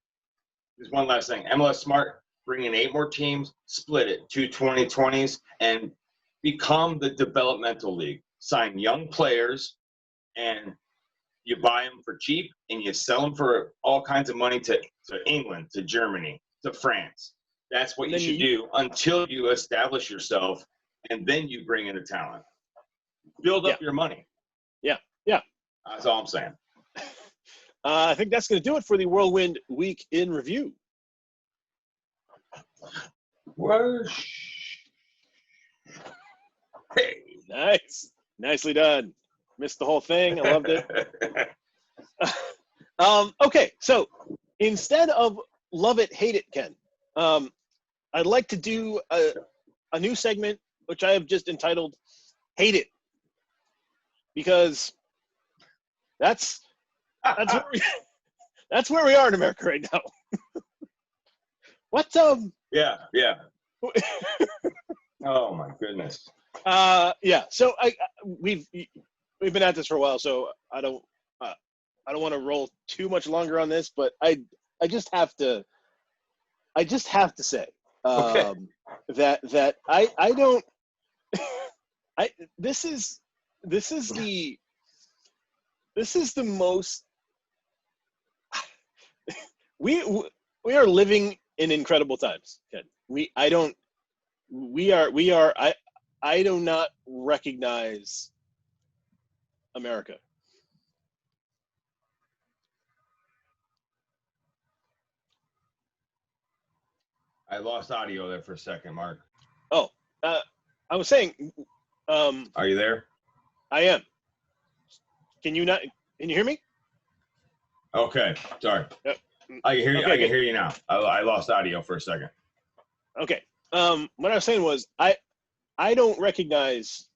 there's one last thing. MLS smart, bring in 8 more teams, split it, 2 2020s, and become the developmental league. Sign young players, and you buy them for cheap, and you sell them for all kinds of money to England, to Germany, to France. That's what you should do until you establish yourself, and then you bring in the talent. Build up your money. Yeah. That's all I'm saying. I think that's going to do it for the Whirlwind Week in Review. Hey. Nice. Nicely done. Missed the whole thing. I loved it. Okay, so instead of Love It, Hate It, Ken, I'd like to do a new segment, which I have just entitled Hate It. Because that's where we are in America right now. What Yeah. Oh my goodness. So we've been at this for a while, so I don't want to roll too much longer on this, but I just have to say that I don't this is the most we are living in incredible times, Ken. I do not recognize America. I lost audio there for a second, Mark. Oh, I was saying. Are you there? I am. Can you hear me? Okay, sorry. Yep. I can hear you. Okay, I can hear you now. I lost audio for a second. Okay. What I was saying was I don't recognize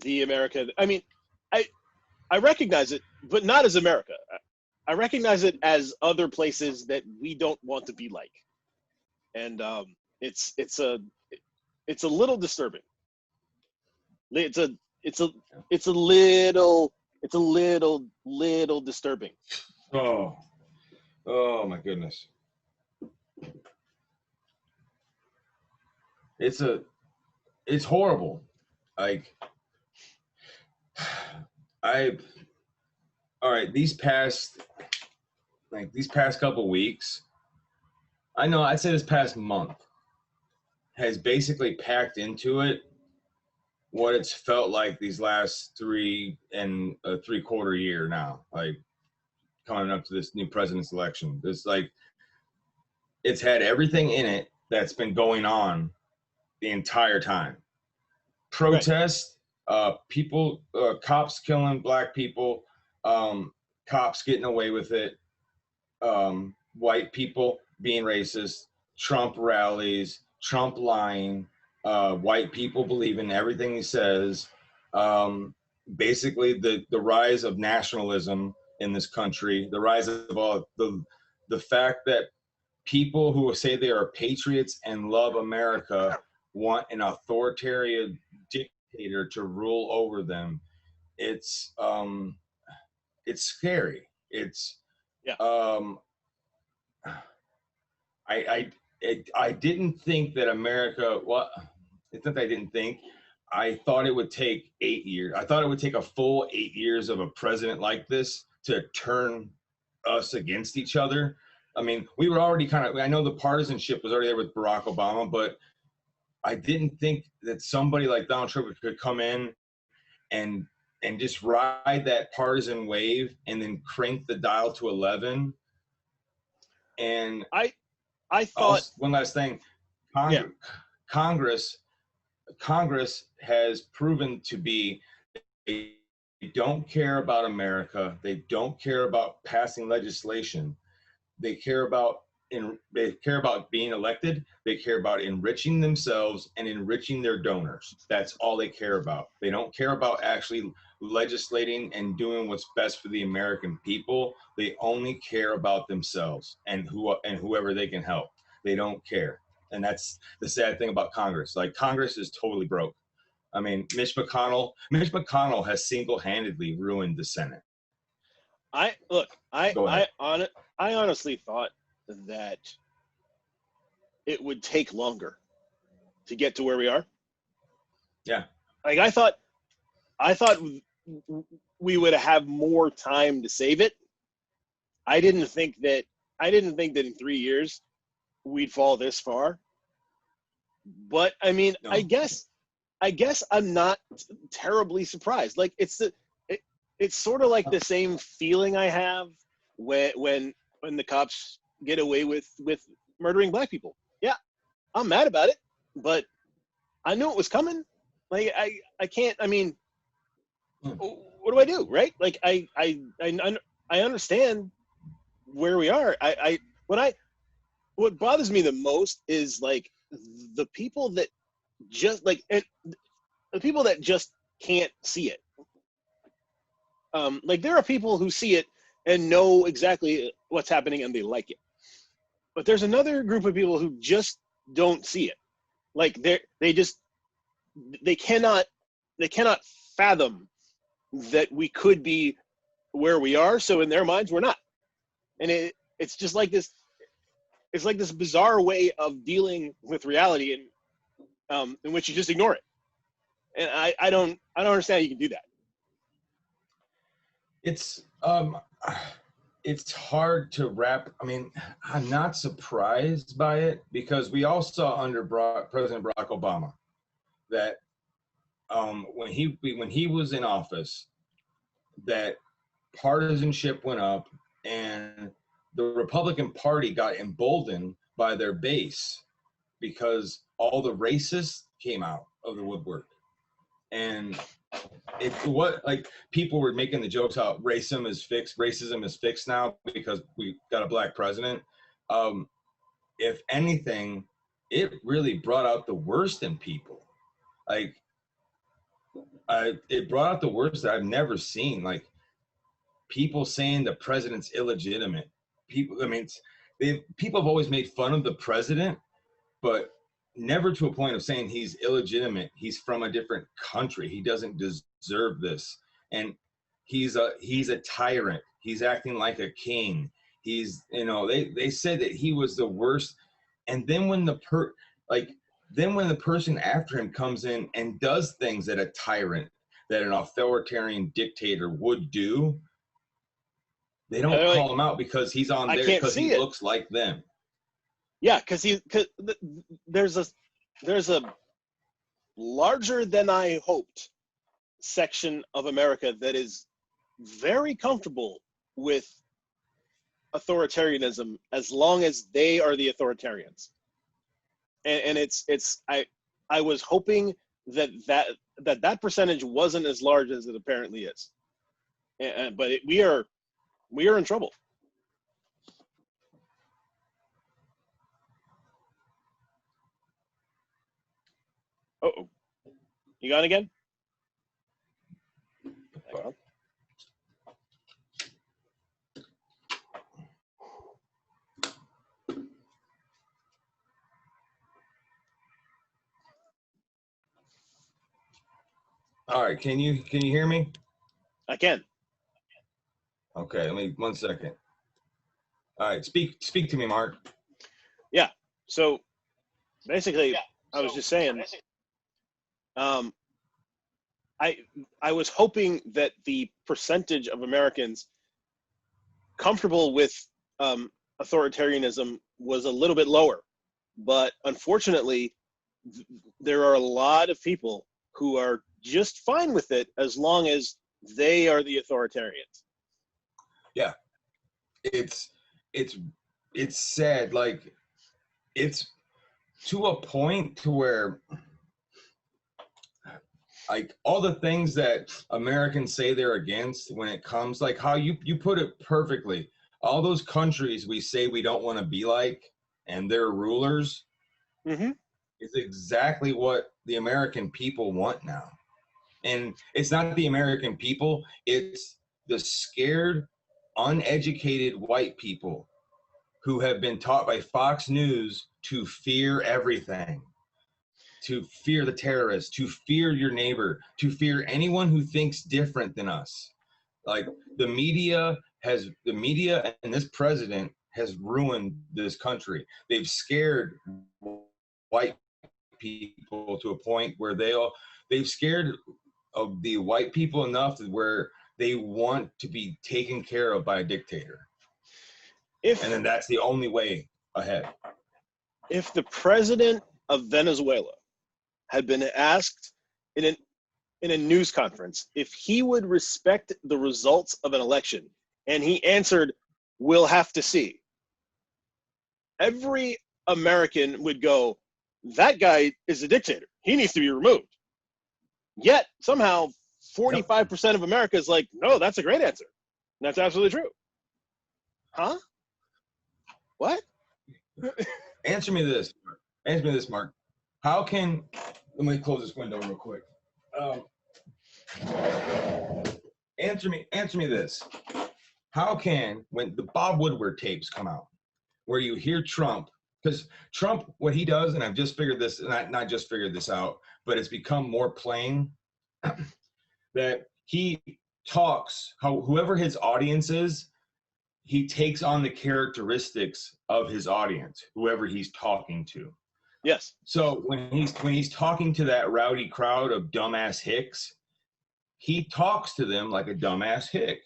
the America. I mean, I recognize it, but not as America. I recognize it as other places that we don't want to be like, and it's a little disturbing. It's a little disturbing. Oh my goodness. It's horrible. Like, all right, these past like these past couple weeks, I'd say this past month has basically packed into it what it's felt like these last 3.75 years now, like coming up to this new president's election. It's had everything in it that's been going on the entire time. Protests, people, cops killing black people, cops getting away with it, white people being racist, Trump rallies, Trump lying, white people believing everything he says. Basically, the rise of nationalism in this country, the rise of all the fact that people who say they are patriots and love America want an authoritarian dictator to rule over them. It's scary. I didn't think that America. Well, it's not that I didn't think. I thought it would take 8 years. I thought it would take a full 8 years of a president like this to turn us against each other. I mean, we were already I know the partisanship was already there with Barack Obama, but I didn't think that somebody like Donald Trump could come in and just ride that partisan wave and then crank the dial to 11. And I thought also, one last thing, Congress has proven to be, they don't care about America. They don't care about passing legislation. They care about being elected. They care about enriching themselves and enriching their donors. That's all they care about. They don't care about actually legislating and doing what's best for the American people. They only care about themselves and whoever they can help. They don't care. And that's the sad thing about Congress. Like, Congress is totally broke. I mean, Mitch McConnell has single-handedly ruined the Senate. I honestly thought that it would take longer to get to where we are. Yeah. Like, I thought we would have more time to save it. I didn't think that in 3 years we'd fall this far. But I mean, no. I guess I'm not terribly surprised. Like, it's sort of like the same feeling I have when the cops get away with murdering black people. Yeah, I'm mad about it, but I knew it was coming. Like, I can't. I mean, what do I do, right? Like, I understand where we are. What bothers me the most is, like, the people that just can't see it. Like, there are people who see it and know exactly what's happening and they like it. But there's another group of people who just don't see it. Like, they cannot fathom that we could be where we are. So in their minds, we're not. And it's just like this. It's like this bizarre way of dealing with reality in which you just ignore it. And I don't understand how you can do that. It's hard to wrap. I mean, I'm not surprised by it, because we all saw under President Barack Obama that when he was in office, that partisanship went up and the Republican Party got emboldened by their base because all the racists came out of the woodwork. And people were making the jokes how racism is fixed now because we got a black president. If anything, it really brought out the worst in people. Like, it brought out the worst that I've never seen. Like, people saying the president's illegitimate. People have always made fun of the president, but never to a point of saying he's illegitimate. He's from a different country. He doesn't deserve this. And he's a tyrant. He's acting like a king. They said that he was the worst. And then when the person after him comes in and does things that a tyrant, that an authoritarian dictator would do, They don't call him out because he's on there because he looks like them. Yeah, because there's a larger than I hoped section of America that is very comfortable with authoritarianism as long as they are the authoritarians. And I was hoping that percentage wasn't as large as it apparently is. But we are in trouble. Uh-oh. You gone again? Hang on. All right, can you hear me? I can. Okay, let me 1 second. All right, speak to me, Mark. Yeah. So basically, I was just saying, I was hoping that the percentage of Americans comfortable with authoritarianism was a little bit lower, but unfortunately, there are a lot of people who are just fine with it as long as they are the authoritarians. Yeah, it's sad. Like, it's to a point to where, like, all the things that Americans say they're against when it comes, like how you put it perfectly, all those countries we say we don't want to be like and their rulers, is exactly what the American people want now. And it's not the American people, it's the scared, uneducated white people who have been taught by Fox News to fear everything, to fear the terrorists, to fear your neighbor, to fear anyone who thinks different than us. Like, the media and this president has ruined this country. They've scared white people to a point where they've scared of the white people enough where they want to be taken care of by a dictator. And then that's the only way ahead. If the president of Venezuela had been asked in a news conference if he would respect the results of an election, and he answered, "We'll have to see," every American would go, "That guy is a dictator. He needs to be removed." Yet somehow 45% of America is like, "No, that's a great answer. And that's absolutely true." Huh? What? Answer me this, Mark. How can, let me close this window real quick. Answer me this. How can, when the Bob Woodward tapes come out, where you hear Trump, because Trump, what he does, and I've just figured this, not just figured this out, but it's become more plain, that he talks, whoever his audience is, he takes on the characteristics of his audience, whoever he's talking to. Yes. So when he's talking to that rowdy crowd of dumbass hicks, he talks to them like a dumbass hick.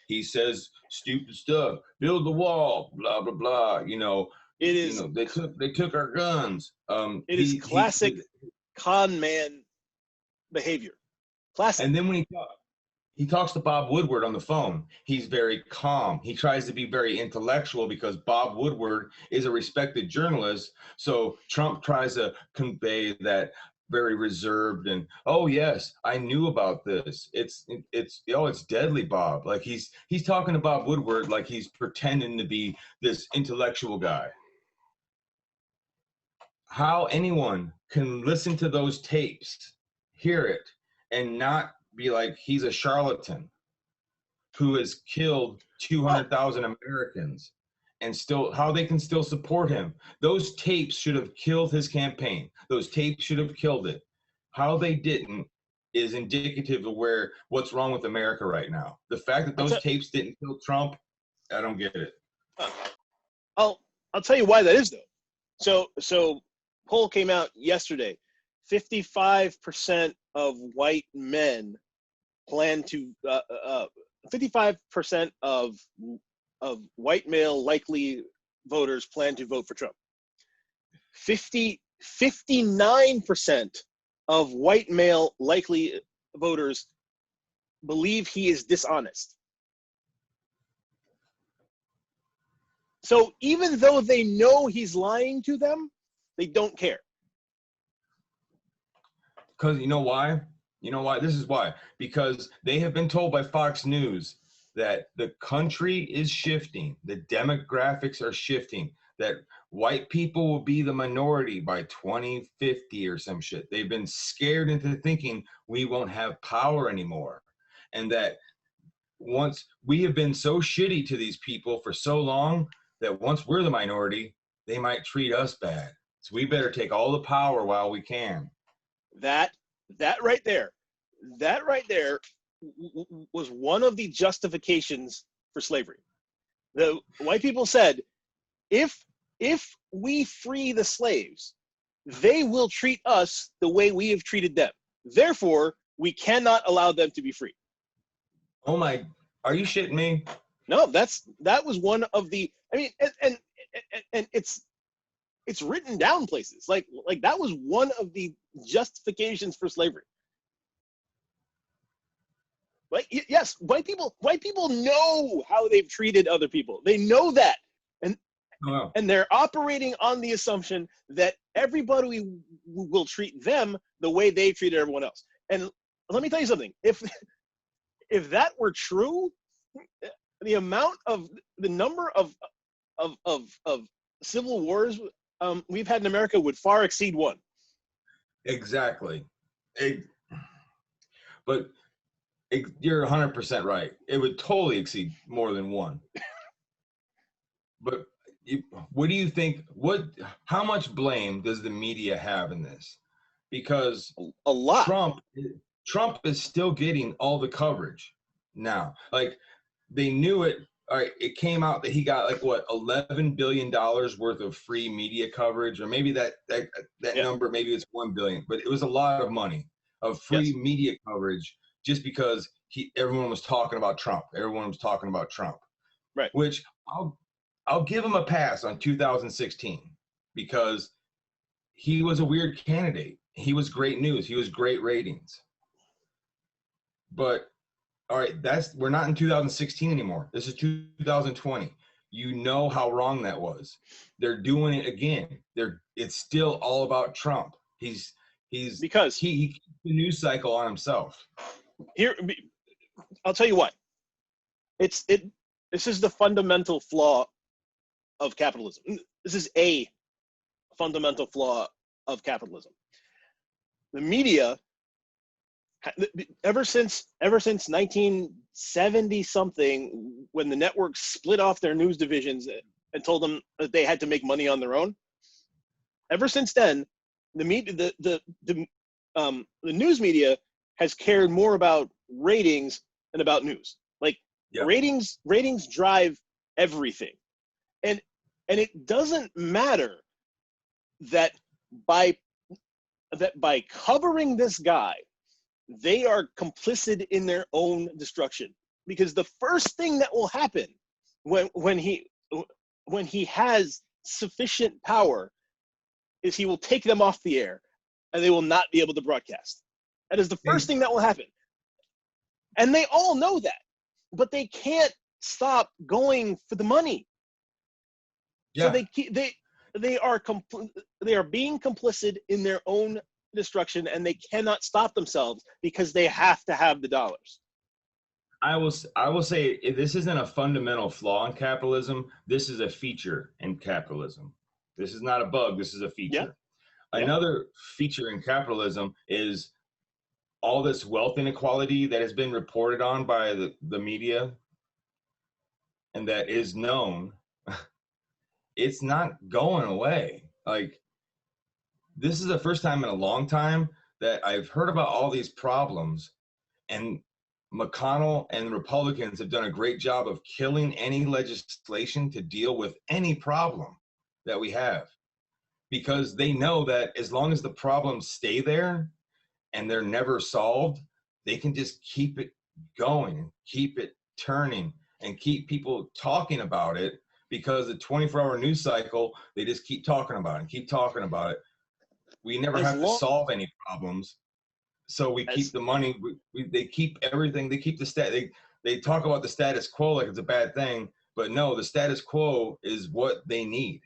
He says stupid stuff, build the wall, blah blah blah. They took our guns. It is classic con man behavior. Classic. And then when he talks to Bob Woodward on the phone, he's very calm. He tries to be very intellectual because Bob Woodward is a respected journalist. So Trump tries to convey that very reserved and, "Oh yes, I knew about this. It's deadly, Bob." Like he's talking to Bob Woodward like he's pretending to be this intellectual guy. How anyone can listen to those tapes, hear it, and not be like he's a charlatan who has killed 200,000 Americans, and how they can still support him. Those tapes should have killed his campaign. Those tapes should have killed it. How they didn't is indicative of what's wrong with America right now. The fact that those tapes didn't kill Trump, I don't get it. I'll tell you why that is though. So poll came out yesterday. 55% of white men plan to 55% of of white male likely voters plan to vote for Trump. 59% of white male likely voters believe he is dishonest. So even though they know he's lying to them, they don't care. Because you know why? You know why? This is why. Because they have been told by Fox News that the country is shifting, the demographics are shifting, that white people will be the minority by 2050 or some shit. They've been scared into thinking we won't have power anymore. And that once we have been so shitty to these people for so long that once we're the minority, they might treat us bad. So we better take all the power while we can. That right there was one of the justifications for slavery. The white people said, if we free the slaves, they will treat us the way we have treated them. Therefore, we cannot allow them to be free. Oh my, are you shitting me? No, that was one of the, I mean, and it's written down places. Like that was one of the justifications for slavery. Like, yes, white people know how they've treated other people. They know that. And they're operating on the assumption that everybody will treat them the way they treated everyone else. And let me tell you something. If that were true, the number of civil wars we've had in America would far exceed one. Exactly. You're 100% right. It would totally exceed more than one. But what do you think? How much blame does the media have in this? Because a lot. Trump is still getting all the coverage now. Like, they knew it. All right, it came out that he got like what, $11 billion worth of free media coverage, or maybe that number, maybe it's 1 billion, but it was a lot of money of free media coverage just because everyone was talking about Trump. Everyone was talking about Trump. Right. Which I'll give him a pass on 2016 because he was a weird candidate. He was great news. He was great ratings. But all right, we're not in 2016 anymore. This is 2020. You know how wrong that was. They're doing it again. It's still all about Trump. He keeps the news cycle on himself. Here, I'll tell you what. This is the fundamental flaw of capitalism. This is a fundamental flaw of capitalism. The media, ever since 1970 something, when the networks split off their news divisions and told them that they had to make money on their own, ever since then, the news media has cared more about ratings than about news. Like, ratings drive everything, and it doesn't matter that by covering this guy, they are complicit in their own destruction. Because the first thing that will happen when he has sufficient power is he will take them off the air and they will not be able to broadcast. That is the first thing that will happen. And they all know that, but they can't stop going for the money. Yeah. So they are being complicit in their own destruction, and they cannot stop themselves because they have to have the dollars. I will say this isn't a fundamental flaw in capitalism. This is a feature in capitalism. This is not a bug. This is a feature. Yeah. Another feature in capitalism is all this wealth inequality that has been reported on by the media and that is known. It's not going away. Like, this is the first time in a long time that I've heard about all these problems, and McConnell and Republicans have done a great job of killing any legislation to deal with any problem that we have, because they know that as long as the problems stay there and they're never solved, they can just keep it going and keep it turning. and keep people talking about it, because the 24-hour news cycle, they just keep talking about it and keep talking about it. We never have to solve any problems. So we keep the money. They keep everything. They keep the They talk about the status quo like it's a bad thing, but no, the status quo is what they need.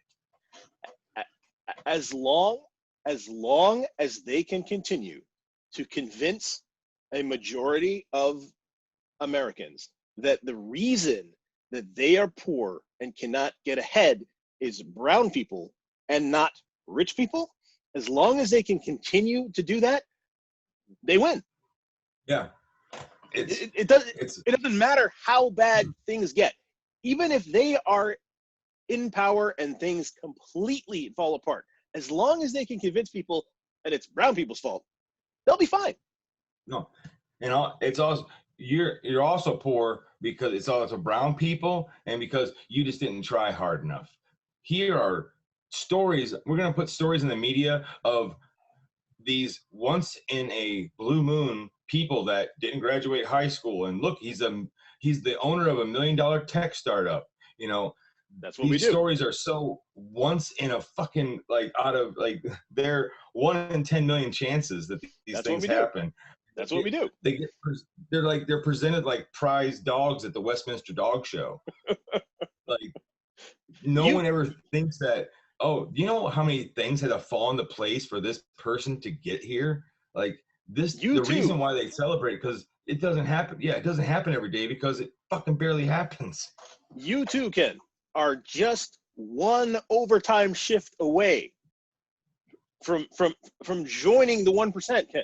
As long as they can continue to convince a majority of Americans that the reason that they are poor and cannot get ahead is brown people and not rich people, as long as they can continue to do that, they win. Yeah. It doesn't matter how bad things get. Even if they are in power and things completely fall apart, as long as they can convince people that it's brown people's fault, they'll be fine. No, and it's also you're also poor because it's also brown people, and because you just didn't try hard enough. Here are stories. We're gonna put stories in the media of these once in a blue moon people that didn't graduate high school, and look, he's the owner of $1 million tech startup. You know, that's what we do. These stories are so once in a fucking they're 1 in 10 million chances that these things happen. That's what we do. They're presented like prize dogs at the Westminster Dog Show. Like no one ever thinks that. Oh, do you know how many things had to fall into place for this person to get here? Like this, reason why they celebrate, because it doesn't happen. Yeah, it doesn't happen every day because it fucking barely happens. You too, Ken, are just one overtime shift away from joining the 1%, Ken.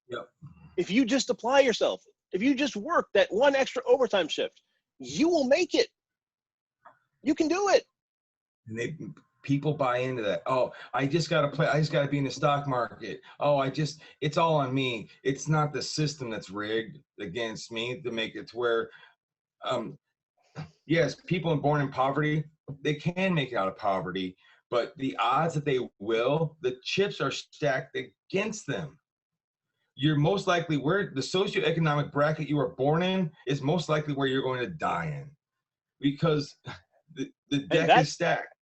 Yep. If you just apply yourself, if you just work that one extra overtime shift, you will make it. You can do it. And people buy into that. Oh, I just got to play. I just got to be in the stock market. Oh, it's all on me. It's not the system that's rigged against me to make it to where, yes, people born in poverty, they can make it out of poverty, but the odds that they will, the chips are stacked against them. You're most likely where the socioeconomic bracket you were born in is most likely where you're going to die in, because the deck is stacked.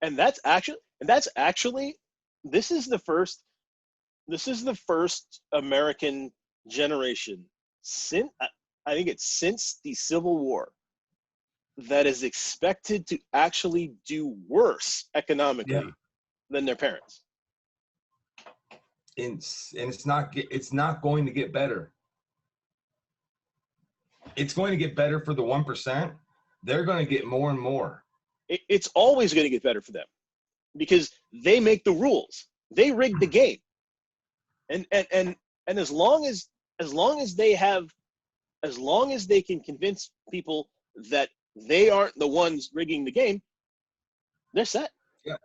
And that's actually this is the first American generation since the Civil War that is expected to actually do worse economically than their parents. And it's not going to get better. It's going to get better for the 1%. They're going to get more and more. It's always going to get better for them because they make the rules. They rig the game. And as long as they can convince people that they aren't the ones rigging the game, they're set. Yeah.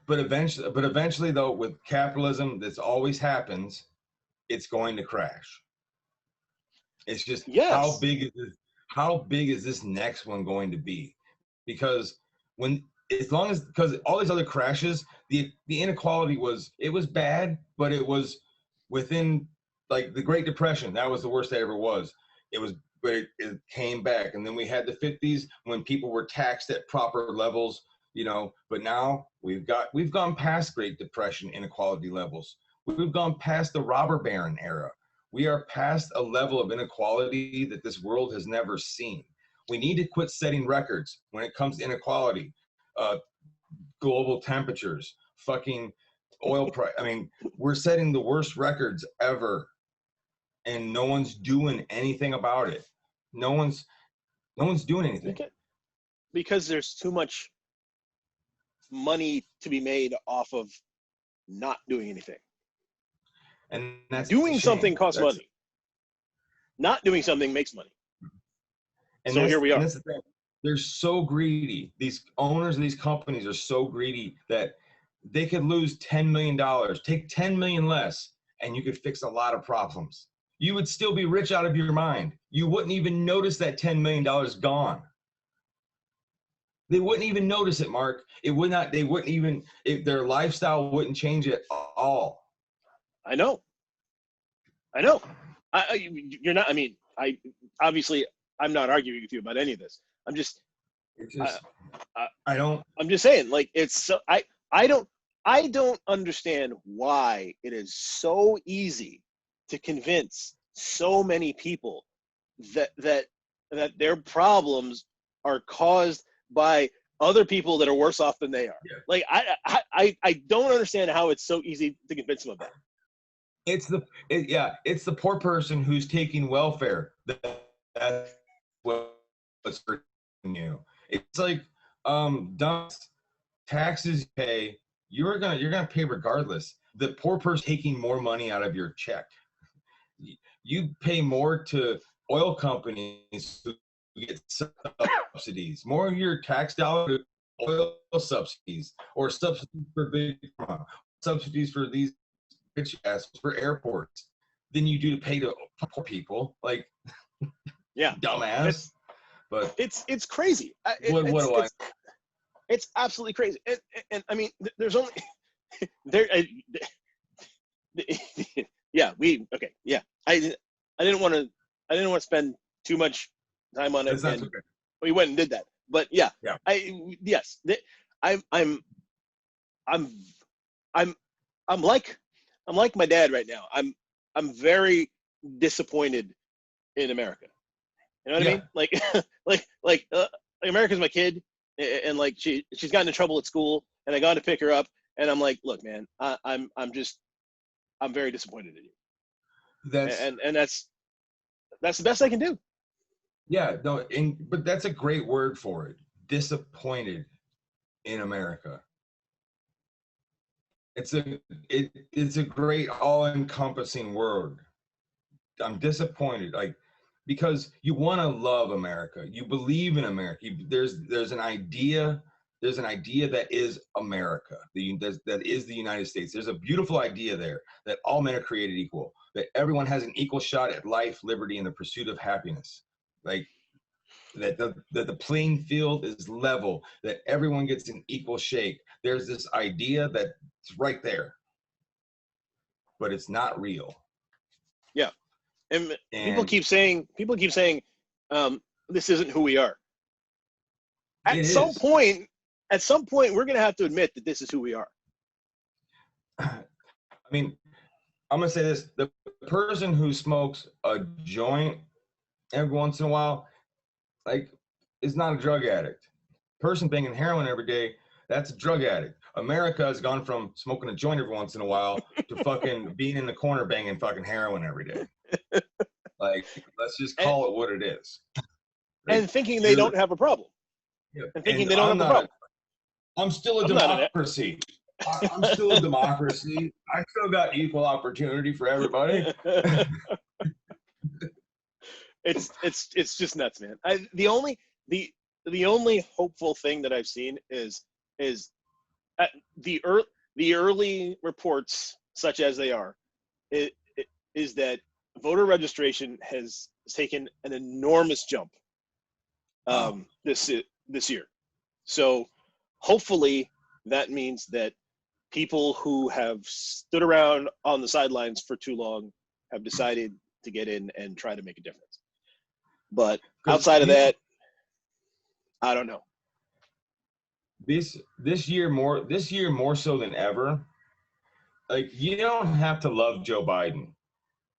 But eventually though, with capitalism, this always happens, it's going to crash. It's just how big is this next one going to be? Because because all these other crashes, the inequality was bad, but it was within, like the Great Depression. That was the worst that ever was. But it came back, and then we had the 50s when people were taxed at proper levels, you know. But now we've gone past Great Depression inequality levels. We've gone past the robber baron era. We are past a level of inequality that this world has never seen. We need to quit setting records when it comes to inequality, global temperatures, fucking oil price. I mean, we're setting the worst records ever, and no one's doing anything about it. No one's doing anything. Because there's too much money to be made off of not doing anything. And that's doing something costs money. Not doing something makes money. And so here we are. That's the thing. They're so greedy. These owners of these companies are so greedy that they could lose $10 million. Take $10 million less, and you could fix a lot of problems. You would still be rich out of your mind. You wouldn't even notice that $10 million gone. They wouldn't even notice it, Mark. Their lifestyle wouldn't change at all. I know. You're not. I mean, obviously I'm not arguing with you about any of this. I'm just It's just I'm just saying, like, it's so I don't understand why it is so easy to convince so many people that their problems are caused by other people that are worse off than they are. Yeah. Like, I don't understand how it's so easy to convince them of that. It's the poor person who's taking welfare. That's what's hurting you. It's like taxes you pay, you're gonna pay regardless. The poor person taking more money out of your check. You pay more to oil companies who get subsidies. More of your tax dollar to oil subsidies, or subsidies for big pharma, subsidies for these rich assholes for airports, than you do to pay to poor people. Like, yeah, dumbass. But it's crazy. What do I? It's absolutely crazy. And I mean, there's only there. Yeah, yeah. I didn't want to spend too much time on it. And okay. we went and did that. But yeah. Yes. I'm like my dad right now. I'm very disappointed in America. You know what I mean? Like America's my kid, and like she's gotten in trouble at school, and I got to pick her up, and I'm like, look, man, I'm very disappointed in you. And that's the best I can do. Yeah, no, but that's a great word for it. Disappointed in America. It's a great all-encompassing word. I'm disappointed, like, because you want to love America. You believe in America. There's an idea that is America. That is the United States. There's a beautiful idea there that all men are created equal. That everyone has an equal shot at life, liberty, and the pursuit of happiness. Like, that the playing field is level. That everyone gets an equal shake. There's this idea that's right there, but it's not real. Yeah. And people keep saying, this isn't who we are. At some point, we're going to have to admit that this is who we are. I mean, I'm going to say this. The person who smokes a joint every once in a while, like, is not a drug addict. Person banging heroin every day, that's a drug addict. America has gone from smoking a joint every once in a while to fucking being in the corner banging fucking heroin every day. Like, let's just call it what it is. Like, and thinking they don't have a problem. Yeah. And thinking they don't have a problem. I'm still a democracy. I'm still a democracy. I still got equal opportunity for everybody. It's just nuts, man. The only hopeful thing that I've seen is the early reports, such as they are, is that voter registration has taken an enormous jump this year. So hopefully that means that people who have stood around on the sidelines for too long have decided to get in and try to make a difference. But outside of that, I don't know. This year more so than ever, like, you don't have to love Joe Biden.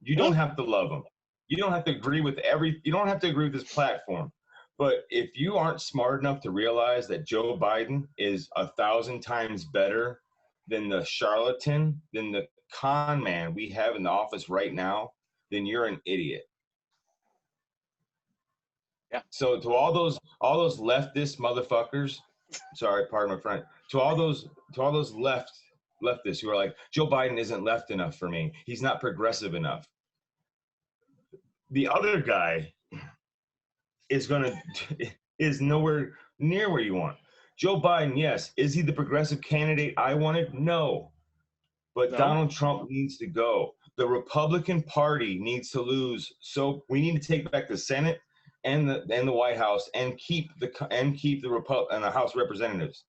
You don't have to love him. You don't have to agree with you don't have to agree with his platform. But if you aren't smart enough to realize that Joe Biden is 1,000 times better than the charlatan, than the con man we have in the office right now, then you're an idiot. Yeah. So to all those leftist motherfuckers, sorry, pardon my friend, to all those leftists who are like, Joe Biden isn't left enough for me. He's not progressive enough. The other guy is nowhere near where you want. Joe Biden, yes. Is he the progressive candidate I wanted? No. But no. Donald Trump needs to go. The Republican Party needs to lose. So we need to take back the Senate and the White House and keep the House of Representatives.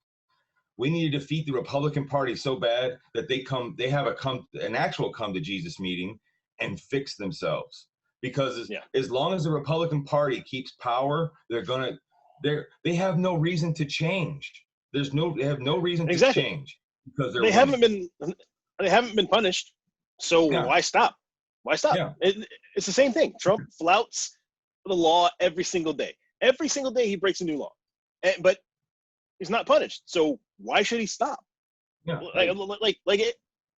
We need to defeat the Republican Party so bad that they have an actual come to Jesus meeting and fix themselves. because as long as the Republican Party keeps power, they have no reason to change. They have no reason to change because they haven't been punished. So why stop? Why stop? Yeah. It's the same thing. Trump flouts the law every single day. Every single day he breaks a new law, but he's not punished. So why should he stop? Yeah.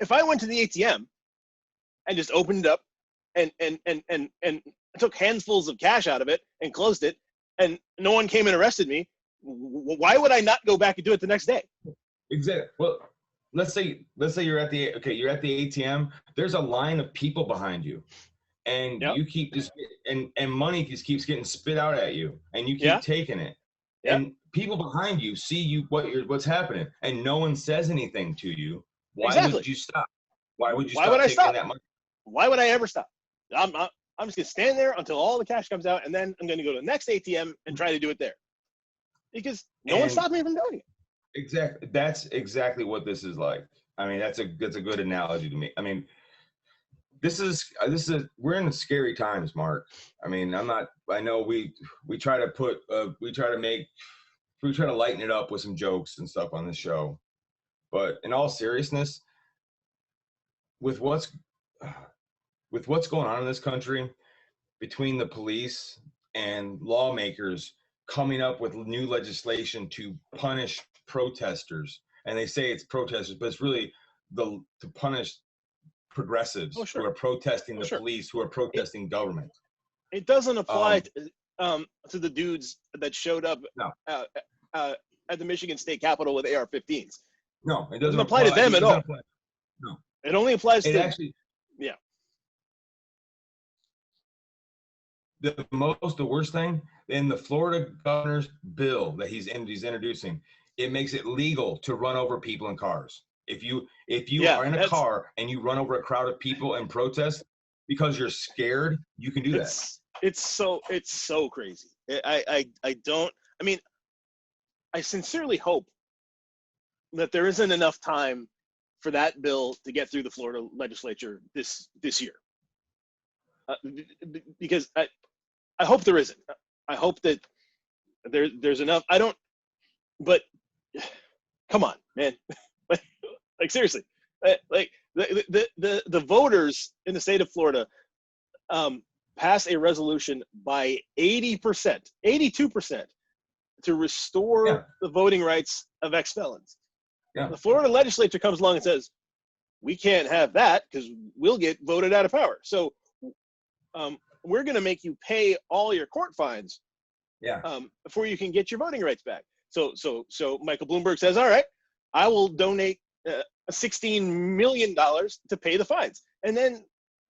If I went to the ATM and just opened it up and took handfuls of cash out of it and closed it, and no one came and arrested me, why would I not go back and do it the next day? Exactly. Well, let's say you're at the ATM. There's a line of people behind you, and you keep just and money just keeps getting spit out at you, and you keep taking it. And people behind you see you what's happening, and no one says anything to you. Why would you stop? Why would you stop taking that money? Why would I ever stop? I'm just gonna stand there until all the cash comes out, and then I'm gonna go to the next ATM and try to do it there, because no one stopped me from doing it. Exactly. That's exactly what this is like. I mean, that's a good analogy to me. I mean, this is we're in scary times, Mark. I mean, I know we try to lighten it up with some jokes and stuff on this show, but in all seriousness, with what's going on in this country, between the police and lawmakers coming up with new legislation to punish protesters, and they say it's protesters, but it's really to punish progressives who are protesting the police, who are protesting government. It doesn't apply to the dudes that showed up at the Michigan State Capitol with AR-15s. No, it doesn't apply to them at all. No, it only applies to actually. Yeah. The worst thing in the Florida governor's bill that he's introducing, it makes it legal to run over people in cars. If you are in a car and you run over a crowd of people and protest because you're scared, you can do that. It's so crazy. I sincerely hope that there isn't enough time for that bill to get through the Florida legislature this year, because I hope there isn't. I hope that there's enough. But come on, man. Like seriously, like the voters in the state of Florida passed a resolution by 80%, 82% to restore the voting rights of ex-felons. Yeah. The Florida legislature comes along and says, we can't have that because we'll get voted out of power. So we're going to make you pay all your court fines before you can get your voting rights back. So Michael Bloomberg says, all right, I will donate $16 million to pay the fines. And then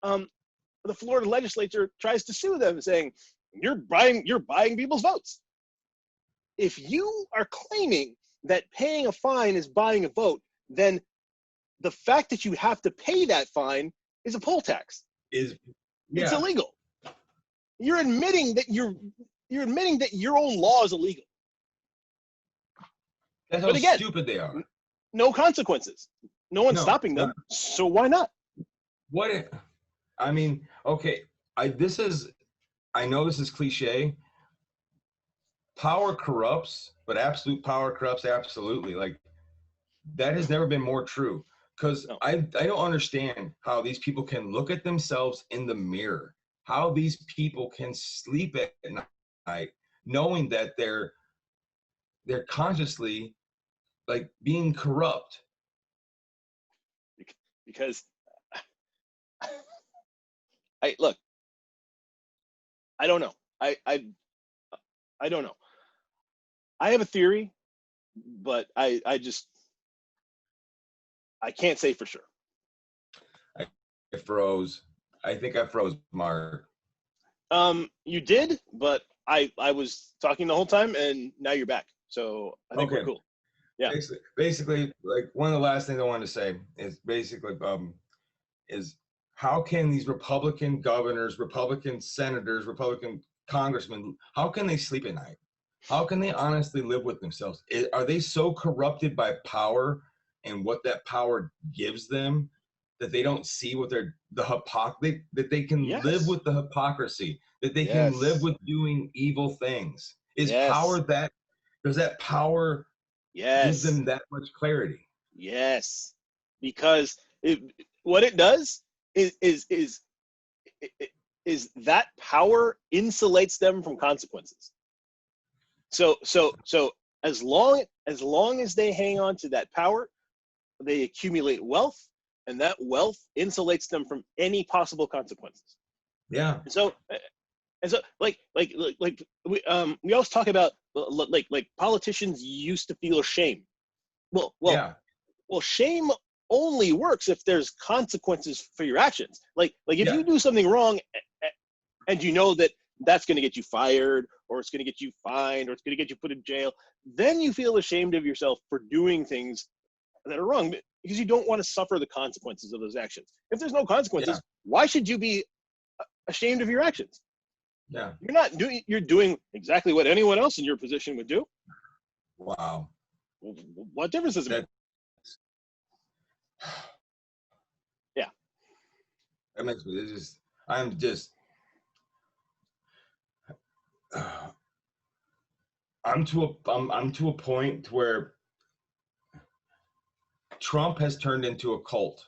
the Florida legislature tries to sue them, saying, you're buying people's votes. If you are claiming that paying a fine is buying a vote, then the fact that you have to pay that fine is a poll tax. It's illegal. You're admitting that your own law is illegal. That's how stupid they are. No consequences. No one's stopping them. So why not? Okay. I know this is cliche. Power corrupts, but absolute power corrupts absolutely. Like, that has never been more true. Because I don't understand how these people can look at themselves in the mirror, how these people can sleep at night knowing that they're consciously like being corrupt. Because I don't know. I don't know. I have a theory, but I can't say for sure. I froze. I think I froze, Mark. You did, but I was talking the whole time, and now you're back. So I think we're cool. Yeah. Basically, like, one of the last things I wanted to say is basically is how can these Republican governors, Republican senators, Republican congressmen, how can they sleep at night? How can they honestly live with themselves? Are they so corrupted by power and what that power gives them that they don't see what that they can Yes. live with the hypocrisy, that they can Yes. live with doing evil things. Is Yes. power that, does that power give Yes. them that much clarity? Yes. Because what it does is that power insulates them from consequences. So as long as they hang on to that power, they accumulate wealth, and that wealth insulates them from any possible consequences. Yeah. So like we always talk about like politicians used to feel shame. Well, Yeah. shame only works if there's consequences for your actions. Like if Yeah. you do something wrong and you know that that's going to get you fired, or it's going to get you fined, or it's going to get you put in jail, then you feel ashamed of yourself for doing things that are wrong because you don't want to suffer the consequences of those actions. If there's no consequences, why should you be ashamed of your actions? Yeah. You're doing exactly what anyone else in your position would do. Wow. What difference does it make? Yeah. That makes me I'm to a point where Trump has turned into a cult.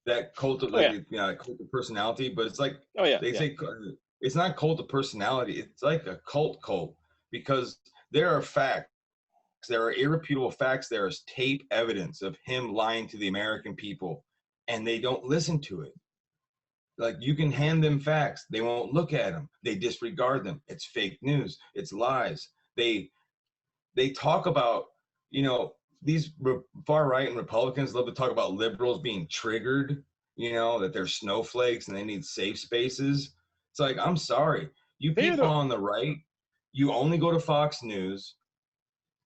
That cult of cult of personality, but it's like they say it's not cult of personality. It's like a cult because there are facts, there are irrefutable facts, there is tape evidence of him lying to the American people, and they don't listen to it. Like, you can hand them facts, they won't look at them, they disregard them. It's fake news, it's lies. They talk about, these far right and Republicans love to talk about liberals being triggered, that they're snowflakes and they need safe spaces. It's like, I'm sorry, you people on the right, you only go to Fox News.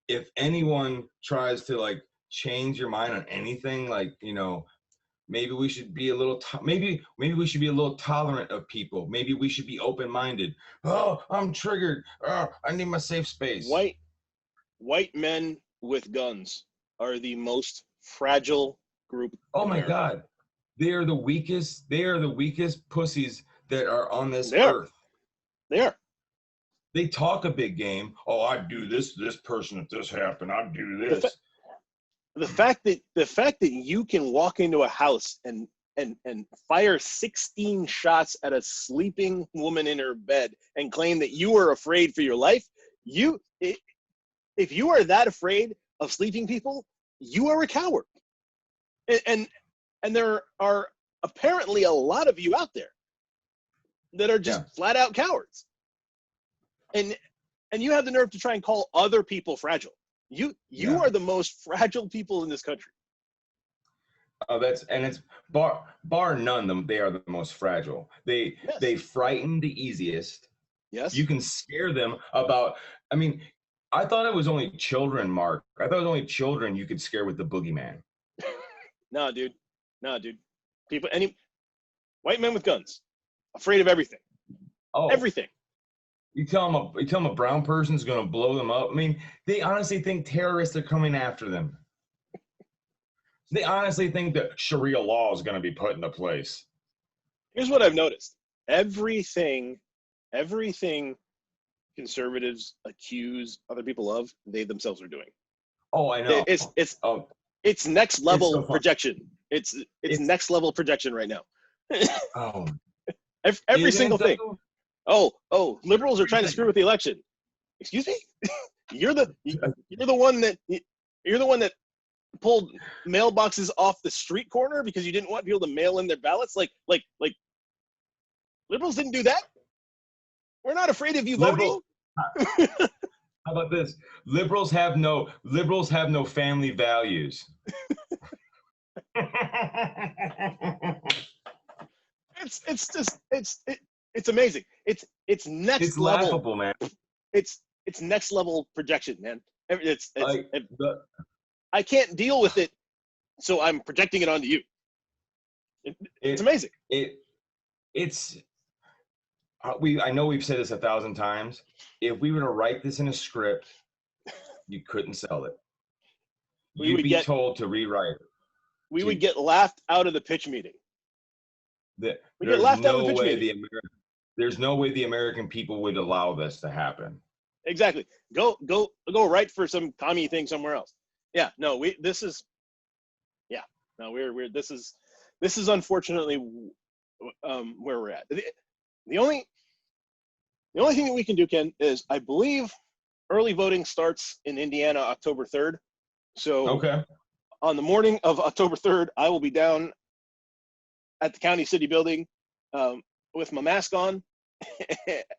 If anyone tries to change your mind on anything, maybe we should be a little maybe we should be a little tolerant of people. Maybe we should be open-minded. Oh, I'm triggered. Oh, I need my safe space. White men with guns are the most fragile group. Oh my God. They are the weakest pussies that are on this earth. They are. They talk a big game. Oh, I'd do this to this person if this happened. I'd do this. The fact that you can walk into a house and fire 16 shots at a sleeping woman in her bed and claim that you are afraid for your life, if you are that afraid of sleeping people, you are a coward. And there are apparently a lot of you out there that are just flat out cowards. And you have the nerve to try and call other people fragile. You are the most fragile people in this country. Oh, it's bar none. They are the most fragile. They frighten the easiest. Yes. You can scare them about. I mean, I thought it was only children, Mark. I thought it was only children you could scare with the boogeyman. No, dude. White men with guns, afraid of everything. Oh, everything. You tell them a brown person's going to blow them up. I mean, they honestly think terrorists are coming after them. They honestly think that Sharia law is going to be put into place. Here's what I've noticed. Everything conservatives accuse other people of, they themselves are doing. Oh, I know. It's next level projection. It's next level projection right now. Oh. Every single thing. Oh, liberals are trying to screw with the election. Excuse me? You're the one that pulled mailboxes off the street corner because you didn't want people to mail in their ballots. Like liberals didn't do that. We're not afraid of you voting. How about this? Liberals have no family values. It's amazing. It's next it's level. Laughable, man. It's next level projection, man. I can't deal with it, so I'm projecting it onto you. It's amazing. I know we've said this 1,000 times. If we were to write this in a script, you couldn't sell it. You'd be told to rewrite it. we would get laughed out of the pitch meeting. There's no way the American people would allow this to happen. Exactly. Go write for some commie thing somewhere else. Yeah. No. This is unfortunately where we're at. The only thing that we can do, Ken, is I believe early voting starts in Indiana October 3rd. So okay. On the morning of October 3rd, I will be down at the county city building with my mask on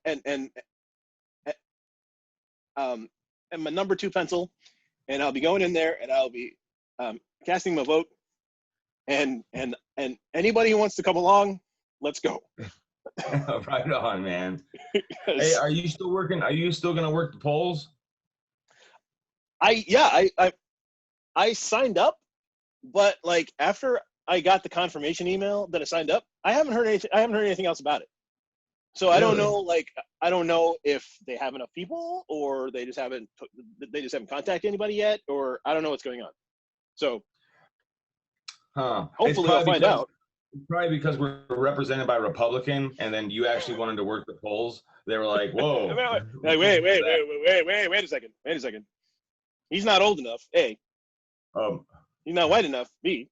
and my number 2 pencil, and I'll be going in there and I'll be casting my vote. And anybody who wants to come along, let's go. Right on, man. Hey, are you still working? Are you still gonna work the polls? I signed up, but like after I got the confirmation email that I signed up, I haven't heard anything else about it. So really? I don't know if they have enough people or they just haven't contacted anybody yet, or I don't know what's going on. So hopefully I'll find out. Probably because we're represented by Republican, and then you actually wanted to work the polls. They were like, "Whoa, wait a second. He's not old enough. A. He's not white enough. B.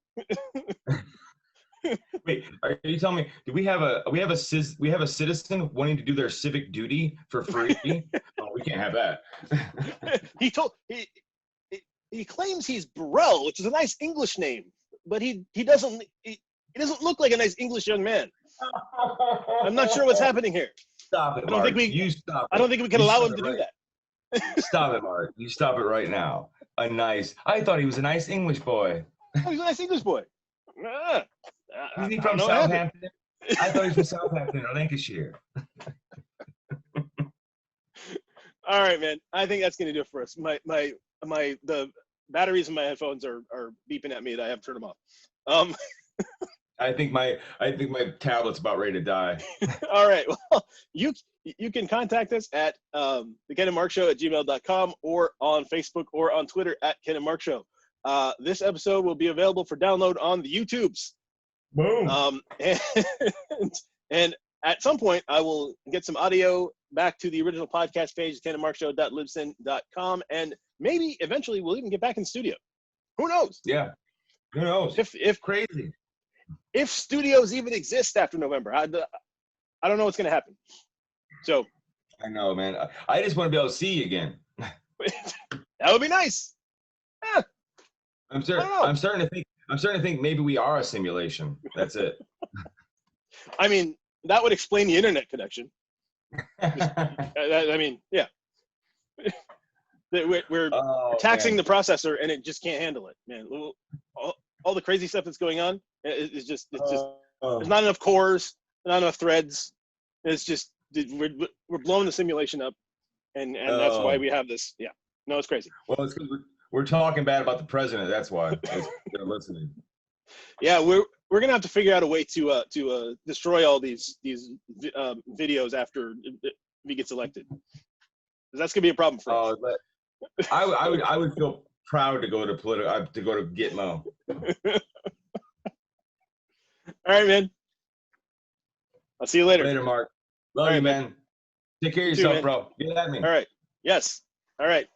Wait, are you telling me? Do we have a citizen wanting to do their civic duty for free? Oh, we can't have that. He claims he's Burrell, which is a nice English name, but he doesn't look like a nice English young man. I'm not sure what's happening here. Stop it, Mark. I don't think we can allow him to do that. Stop it, Mark. You stop it right now. I thought he was a nice English boy. Oh, he's a nice English boy. Is he from Southampton? I thought he was from Southampton or Lancashire. All right, man. I think that's gonna do it for us. The batteries in my headphones are beeping at me that I have to turn them off. I think my tablet's about ready to die. All right. Well, you can contact us at the Ken and Mark Show at gmail.com or on Facebook or on Twitter at Ken and Mark Show. This episode will be available for download on the YouTubes. Boom. And at some point, I will get some audio back to the original podcast page, kenandmarkshow.libsyn.com, and maybe eventually we'll even get back in studio. Who knows? Yeah. Who knows? If crazy. If studios even exist after November, I don't know what's going to happen. So. I know, man. I just want to be able to see you again. That would be nice. Yeah. I'm starting to think maybe we are a simulation. That's it. I mean, that would explain the internet connection. I mean, yeah. We're taxing the processor and it just can't handle it, man. All the crazy stuff that's going on is just there's not enough cores, not enough threads. It's just we're blowing the simulation up, and that's why we have this. Yeah, no, it's crazy. Well, it's because we're talking bad about the president. That's why they're listening. Yeah, we're gonna have to figure out a way to destroy all these videos after he gets elected. That's gonna be a problem for us. I would feel proud to go to Gitmo. All right, man. I'll see you later. Later, Mark. Love you, man. Take care of yourself, bro. Get at me. All right. Yes. All right.